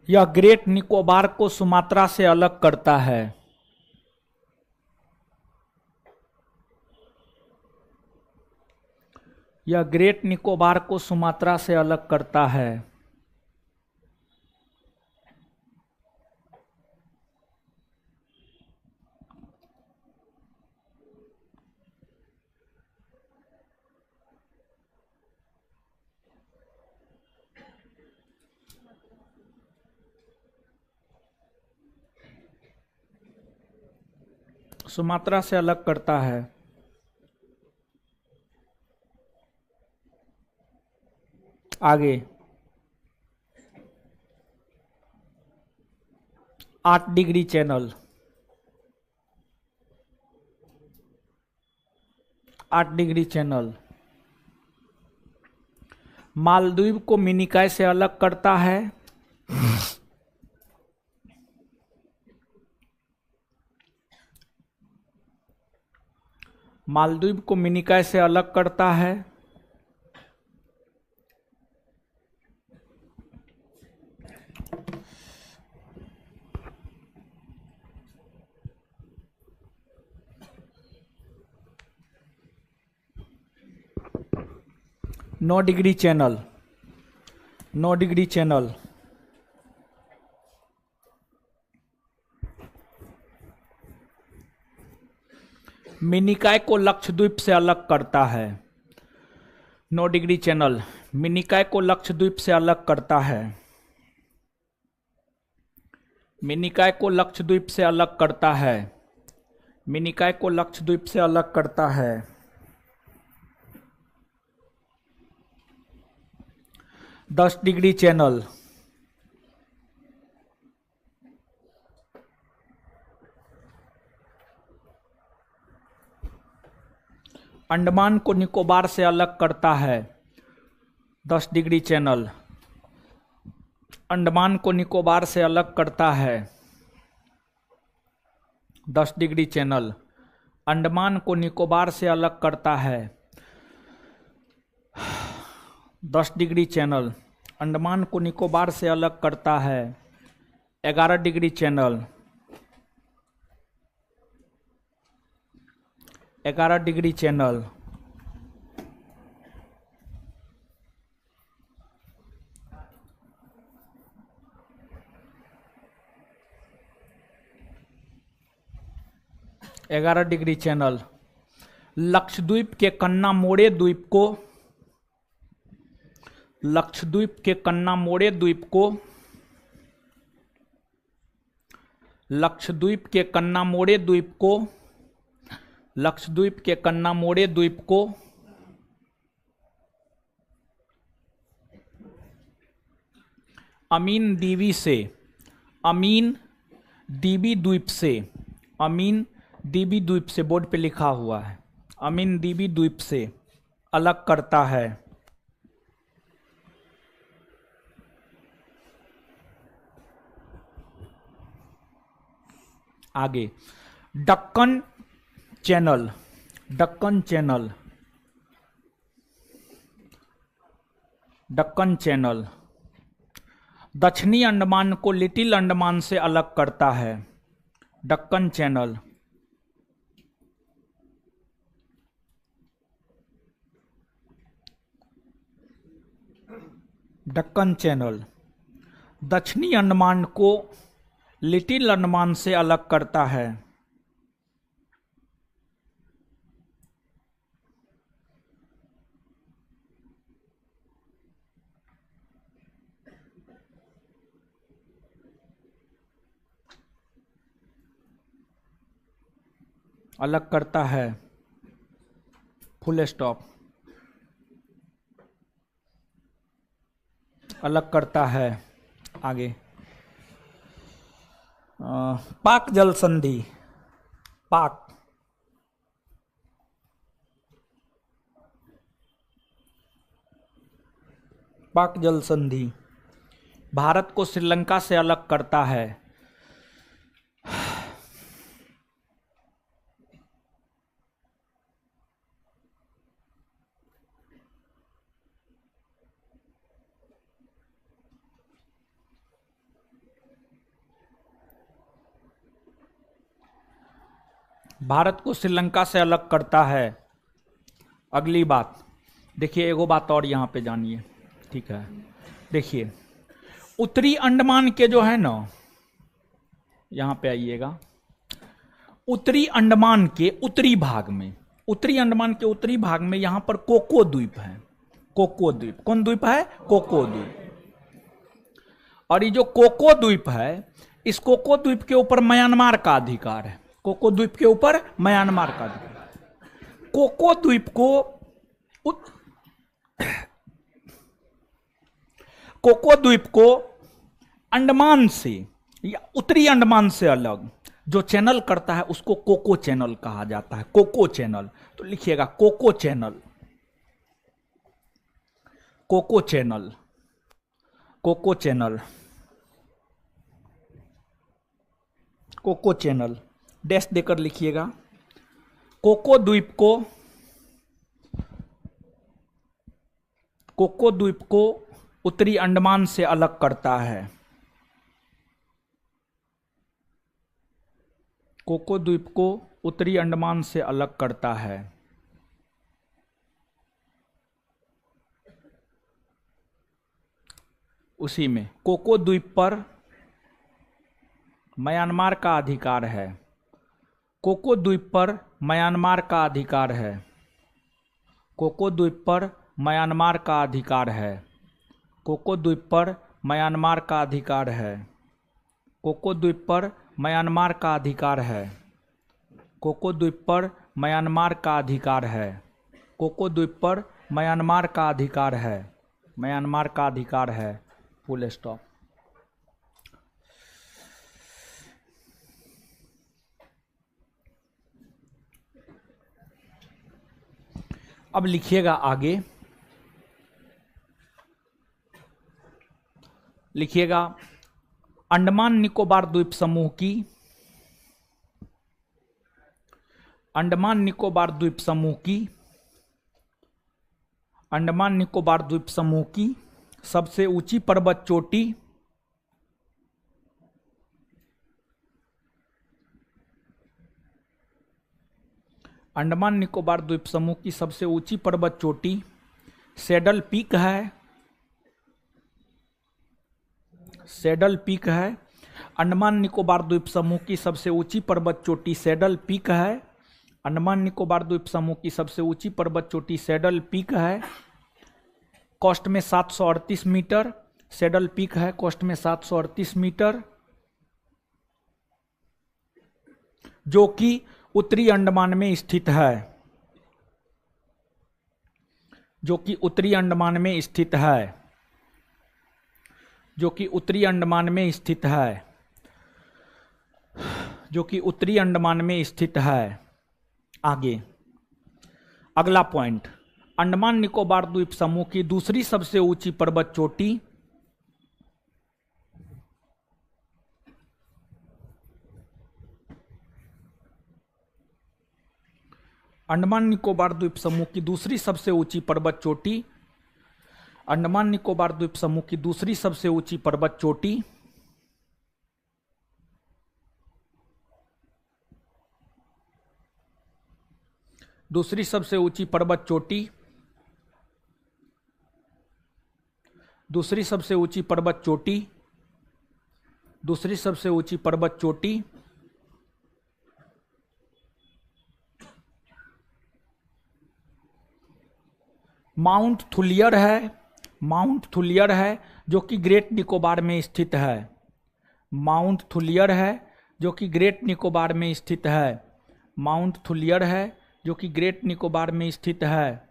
यह ग्रेट निकोबार को सुमात्रा से अलग करता है। यह ग्रेट निकोबार को सुमात्रा से अलग करता है। सुमात्रा से अलग करता है। आगे 8 degree channel, 8 degree channel Maldives को मिनिकॉय से अलग करता है। मालदीव को मिनिकॉय से अलग करता है। नौ degree channel, 9 degree channel Minicoy को लक्षद्वीप से अलग करता है। 9 डिग्री चैनल मिनिकॉय को लक्षद्वीप से अलग करता है। मिनिकॉय को लक्षद्वीप से अलग करता है। मिनिकॉय को लक्षद्वीप से अलग करता है। 10 डिग्री चैनल अंडमान को निकोबार से अलग करता है। 10 डिग्री चैनल अंडमान को निकोबार से अलग करता है। 10 डिग्री चैनल अंडमान को निकोबार से अलग करता है। 10 डिग्री चैनल अंडमान को निकोबार से अलग करता है। 11 degree channel 11 degree channel Lakshadweep के कन्नामोड़े द्वीप को लक्षद्वीप के कन्नामोड़े द्वीप को लक्षद्वीप के कन्नामोड़े द्वीप को लक्षद्वीप के कन्नामोड़े द्वीप को अमीन दीवी से अमीन दीवी द्वीप से अमीन दीवी द्वीप से बोर्ड पे लिखा हुआ है, अमीन दीवी द्वीप से अलग करता है। आगे Deccan channel Deccan channel Deccan channel दक्षिणी अंडमान को लिटिल अंडमान से अलग करता है। दक्कन चैनल दक्कन चैनल दक्षिणी अंडमान को लिटिल अंडमान से अलग करता है। अलग करता है, फुल स्टॉप, अलग करता है। आगे पाक जल संधि, पाक पाक जल संधि भारत को श्रीलंका से अलग करता है। भारत को श्रीलंका से अलग करता है। अगली बात देखिए, एगो बात और यहां पे जानिए, ठीक है। देखिए उत्तरी अंडमान के जो है ना, यहां पे आइएगा, उत्तरी अंडमान के उत्तरी भाग में, उत्तरी अंडमान के उत्तरी भाग में यहां पर कोको द्वीप है। कोको द्वीप, कौन द्वीप है? कोको द्वीप। और ये जो कोको द्वीप है, इस कोको द्वीप के ऊपर म्यांमार का अधिकार है। कोको द्वीप के ऊपर म्यांमार का अधिकार। कोको द्वीप को कोको द्वीप को अंडमान से या उत्तरी अंडमान से अलग जो चैनल करता है उसको कोको चैनल कहा जाता है। कोको चैनल, तो लिखिएगा Coco Chanel, Coco Chanel, Coco Chanel, Coco Chanel, dash देकर लिखिएगा। कोको द्वीप को, कोको द्वीप को उत्तरी अंडमान से अलग करता है। कोको द्वीप को उत्तरी अंडमान से अलग करता है। उसी में कोको द्वीप पर म्यांमार का अधिकार है। कोको द्वीप पर म्यांमार का अधिकार है। कोको द्वीप पर म्यांमार का अधिकार है। कोको द्वीप पर म्यांमार का अधिकार है। कोको द्वीप पर म्यांमार का अधिकार है। कोको द्वीप पर म्यांमार का अधिकार है। कोको द्वीप पर म्यांमार का अधिकार है। म्यांमार का अधिकार है, फुल स्टॉप। अब लिखिएगा आगे, लिखिएगा अंडमान निकोबार द्वीप समूह की, अंडमान निकोबार द्वीप समूह की, अंडमान निकोबार द्वीप समूह की सबसे ऊंची पर्वत चोटी अंडमान निकोबार द्वीप समूह की सबसे ऊंची पर्वत चोटी सैडल पीक है। सैडल पीक है। अंडमान निकोबार द्वीप समूह की सबसे ऊंची पर्वत चोटी सैडल पीक है। अंडमान निकोबार द्वीप समूह की सबसे ऊंची पर्वत चोटी सैडल पीक है। कोस्ट में 738 मीटर सैडल पीक है। कोस्ट में 738 मीटर, जो कि उत्तरी अंडमान में स्थित है, जो कि उत्तरी अंडमान में स्थित है, जो कि उत्तरी अंडमान में स्थित है, जो कि उत्तरी अंडमान में स्थित है। आगे अगला पॉइंट, अंडमान निकोबार द्वीप समूह की दूसरी सबसे ऊंची पर्वत चोटी अंडमान निकोबार द्वीप समूह की दूसरी सबसे ऊंची पर्वत चोटी अंडमान निकोबार द्वीप समूह की दूसरी सबसे ऊंची पर्वत चोटी दूसरी सबसे ऊंची पर्वत चोटी दूसरी सबसे ऊंची पर्वत चोटी दूसरी सबसे ऊंची पर्वत चोटी माउंट थुलियर है। माउंट थुलियर है जो कि ग्रेट निकोबार में स्थित है। माउंट थुलियर है जो कि ग्रेट निकोबार में स्थित है। माउंट थुलियर है जो कि ग्रेट निकोबार में स्थित है।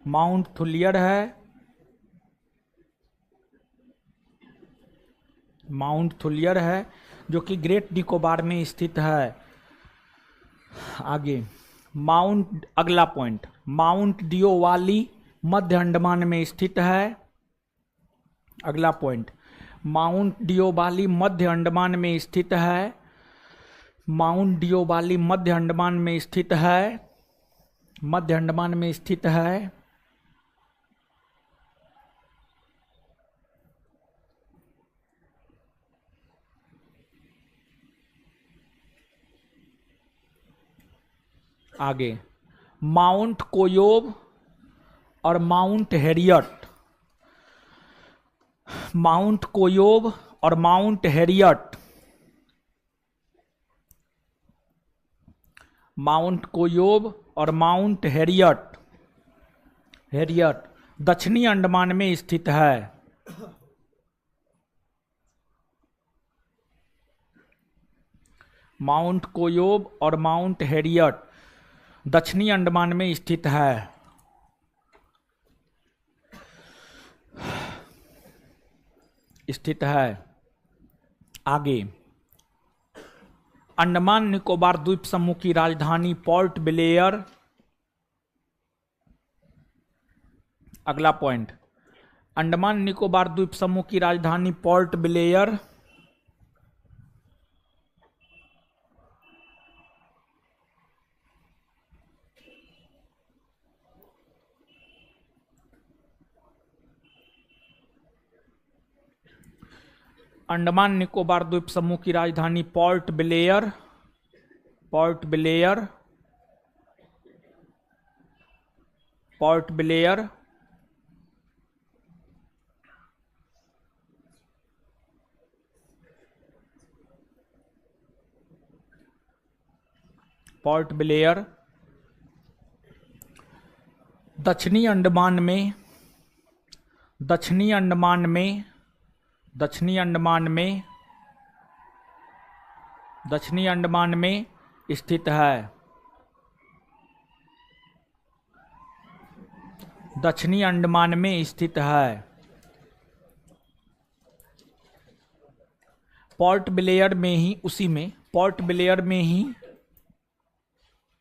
माउंट थुलियर है, माउंट थुलियर है जो कि ग्रेट निकोबार में स्थित है। आगे माउंट, अगला पॉइंट, माउंट डियोवाली मध्य अंडमान में स्थित है। अगला पॉइंट, माउंट डियोवाली मध्य अंडमान में स्थित है। माउंट डियोवाली मध्य अंडमान में स्थित है, मध्य अंडमान में स्थित है। आगे माउंट कोयोब और माउंट हैरियट, माउंट कोयोब और माउंट हैरियट, माउंट कोयोब और माउंट हैरियट, हैरियट दक्षिणी अंडमान में स्थित है। माउंट कोयोब और माउंट हैरियट दक्षिणी अंडमान में स्थित है। स्थित है। आगे अंडमान निकोबार द्वीप समूह की राजधानी पोर्ट ब्लेयर। अगला पॉइंट, अंडमान निकोबार द्वीप समूह की राजधानी पोर्ट ब्लेयर। अंडमान निकोबार द्वीप समूह की राजधानी port Blair, port Blair, port Blair. Port Blair दक्षिणी अंडमान में, दक्षिणी अंडमान में, दक्षिणी अंडमान में, दक्षिणी अंडमान में स्थित है। दक्षिणी अंडमान में स्थित है। पोर्ट ब्लेयर में ही, उसी में पोर्ट ब्लेयर में ही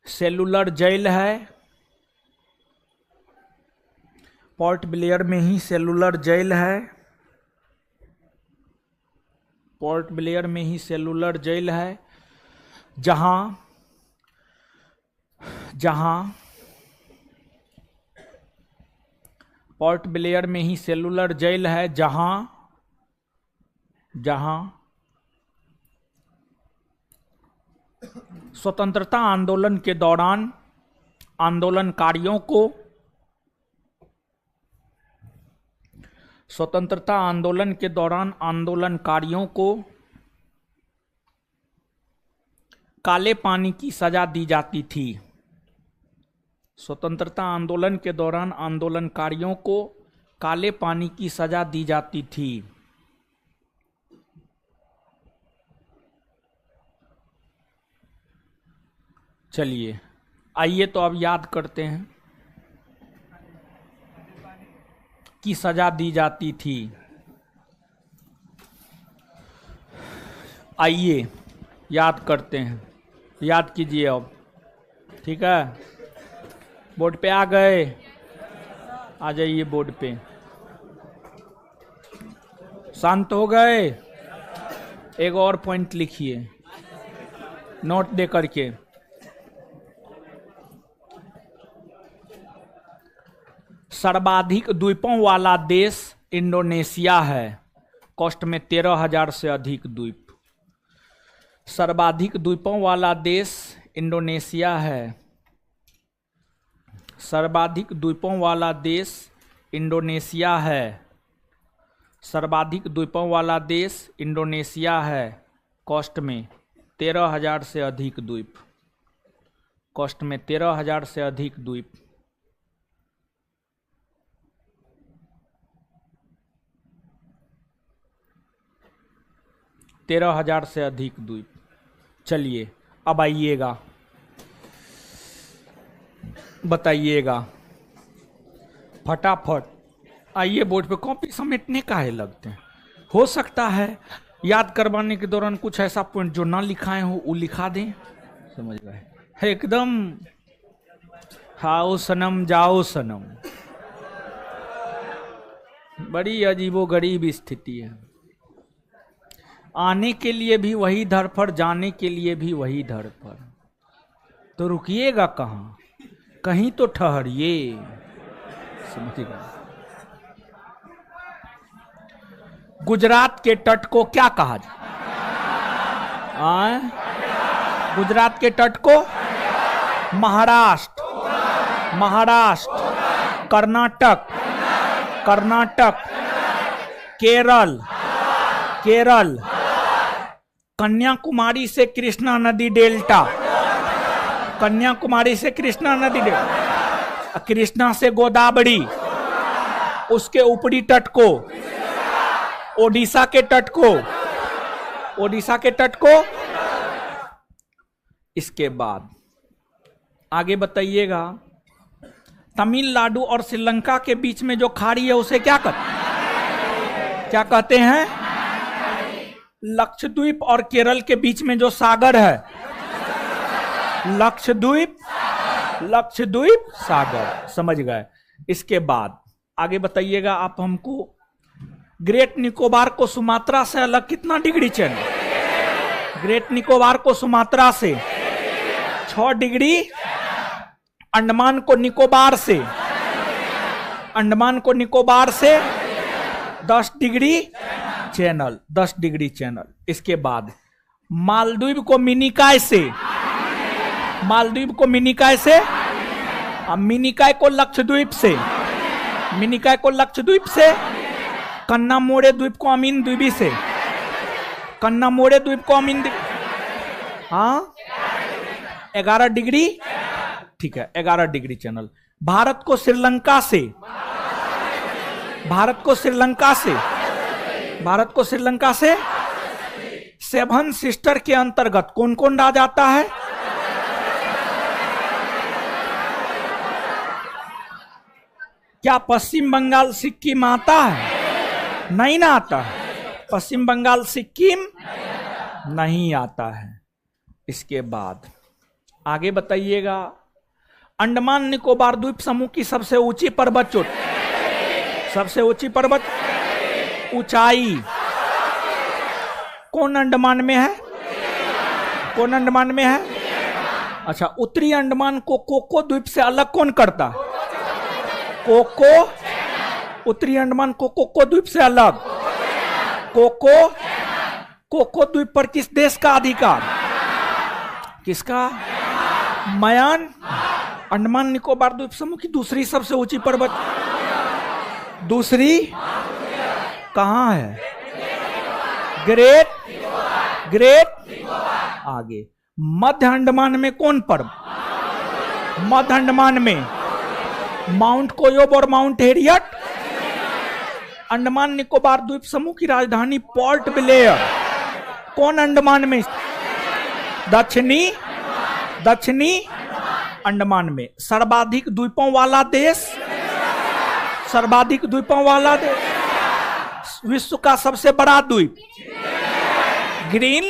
सेलुलर जेल है। पोर्ट ब्लेयर में ही सेलुलर जेल है। पोर्ट ब्लेयर में ही सेलुलर जेल है, जहां पोर्ट ब्लेयर में ही सेलुलर जेल है, जहां स्वतंत्रता आंदोलन के दौरान आंदोलनकारियों को, स्वतंत्रता आंदोलन के दौरान आंदोलनकारियों को काले पानी की सजा दी जाती थी। स्वतंत्रता आंदोलन के दौरान आंदोलनकारियों को काले पानी की सजा दी जाती थी। चलिए आइए तो अब याद करते हैं की सजा दी जाती थी। आइए याद करते हैं, याद कीजिए अब, ठीक है। बोर्ड पे आ गए, आ जाइए बोर्ड पे। शांत हो गए? एक और पॉइंट लिखिए नोट दे करके। सर्वाधिक द्वीपों वाला देश इंडोनेशिया है। कोस्ट में 13,000 से अधिक द्वीप। सर्वाधिक द्वीपों वाला देश इंडोनेशिया है। सर्वाधिक द्वीपों वाला देश इंडोनेशिया है। सर्वाधिक द्वीपों वाला देश इंडोनेशिया है कोस्ट में। 13,000 से अधिक द्वीप, कॉस्ट में 13,000 से अधिक द्वीप। तेरह हजार से अधिक द्वीप। चलिए अब आइएगा, बताइएगा फटाफट। आइए बोर्ड पे, कॉपी समेटने का है लगते हैं। हो सकता है याद करवाने के दौरान कुछ ऐसा पॉइंट जो ना लिखाए हो वो लिखा दें, समझ गए एकदम। हाओ सनम जाओ सनम, बड़ी अजीबो गरीब स्थिति है। आने के लिए भी वही धर पर, जाने के लिए भी वही धर पर, तो रुकिएगा कहाँ, कहीं तो ठहरिए, समझिएगा। गुजरात के तट को क्या कहा जाए? गुजरात के तट को महाराष्ट्र, महाराष्ट्र, कर्नाटक, कर्नाटक, केरल, केरल, कन्याकुमारी से कृष्णा नदी डेल्टा, कन्याकुमारी से कृष्णा नदी डेल्टा, कृष्णा से गोदावरी, उसके ऊपरी तट को, ओडिशा के तट को, ओडिशा के तट को। इसके बाद आगे बताइएगा, तमिलनाडु और श्रीलंका के बीच में जो खाड़ी है उसे क्या कहते हैं? लक्षद्वीप और केरल के बीच में जो सागर है, लक्षद्वीप, लक्षद्वीप सागर, समझ गए। इसके बाद आगे बताइएगा आप हमको, ग्रेट निकोबार को सुमात्रा से अलग कितना डिग्री चैनल? ग्रेट निकोबार को सुमात्रा से 6 डिग्री, अंडमान को निकोबार से, अंडमान को निकोबार से 10 डिग्री चैनल, 10 डिग्री चैनल। इसके बाद मालदीव को मिनिकाय से, मालदीव को मिनिकाय से, मिनिकाय को लक्षद्वीप से, मिनिकाय को लक्षद्वीप से, कन्नामोड़े द्वीप को अमीन द्वीपी से, कन्नामोड़े द्वीप को अमीन, हाँ 11 डिग्री, ठीक है 11 डिग्री चैनल। भारत को श्रीलंका से, भारत को श्रीलंका से, भारत को श्रीलंका से 7 सिस्टर के अंतर्गत कौन कौन आ जाता है? क्या पश्चिम बंगाल सिक्किम आता है? नहीं ना आता है, पश्चिम बंगाल सिक्किम नहीं आता है। इसके बाद आगे बताइएगा, अंडमान निकोबार द्वीप समूह की सबसे ऊंची पर्वत चोटी, सबसे ऊंची पर्वत ऊंचाई कौन अंडमान में है? कौन अंडमान में है? अच्छा, उत्तरी अंडमान को कोको द्वीप से अलग कौन करता है? कोको, उत्तरी अंडमान को कोको द्वीप से अलग, कोको, कोको द्वीप पर किस देश का अधिकार? किसका? म्यान। अंडमान निकोबार द्वीप समूह की दूसरी सबसे ऊंची पर्वत, दूसरी कहां है? Great, great. आगे मध्य अंडमान में कौन पर्वत? मध्य अंडमान में माउंट कोयोब और माउंट हेरियट। अंडमान निकोबार द्वीप समूह की राजधानी पोर्ट ब्लेयर कौन अंडमान में? दक्षिणी, दक्षिणी अंडमान में। सर्वाधिक द्वीपों वाला देश, सर्वाधिक द्वीपों वाला देश, विश्व का सबसे बड़ा द्वीप ग्रीन,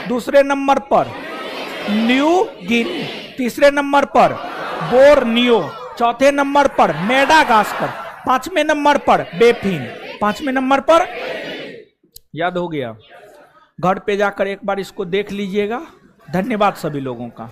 दूसरे नंबर पर न्यू गिनी, तीसरे नंबर पर बोर्नियो, चौथे नंबर पर मेडागास्कर, 5वें नंबर पर बेफिन, 5वें नंबर पर। याद हो गया? घर पे जाकर एक बार इसको देख लीजिएगा। धन्यवाद सभी लोगों का।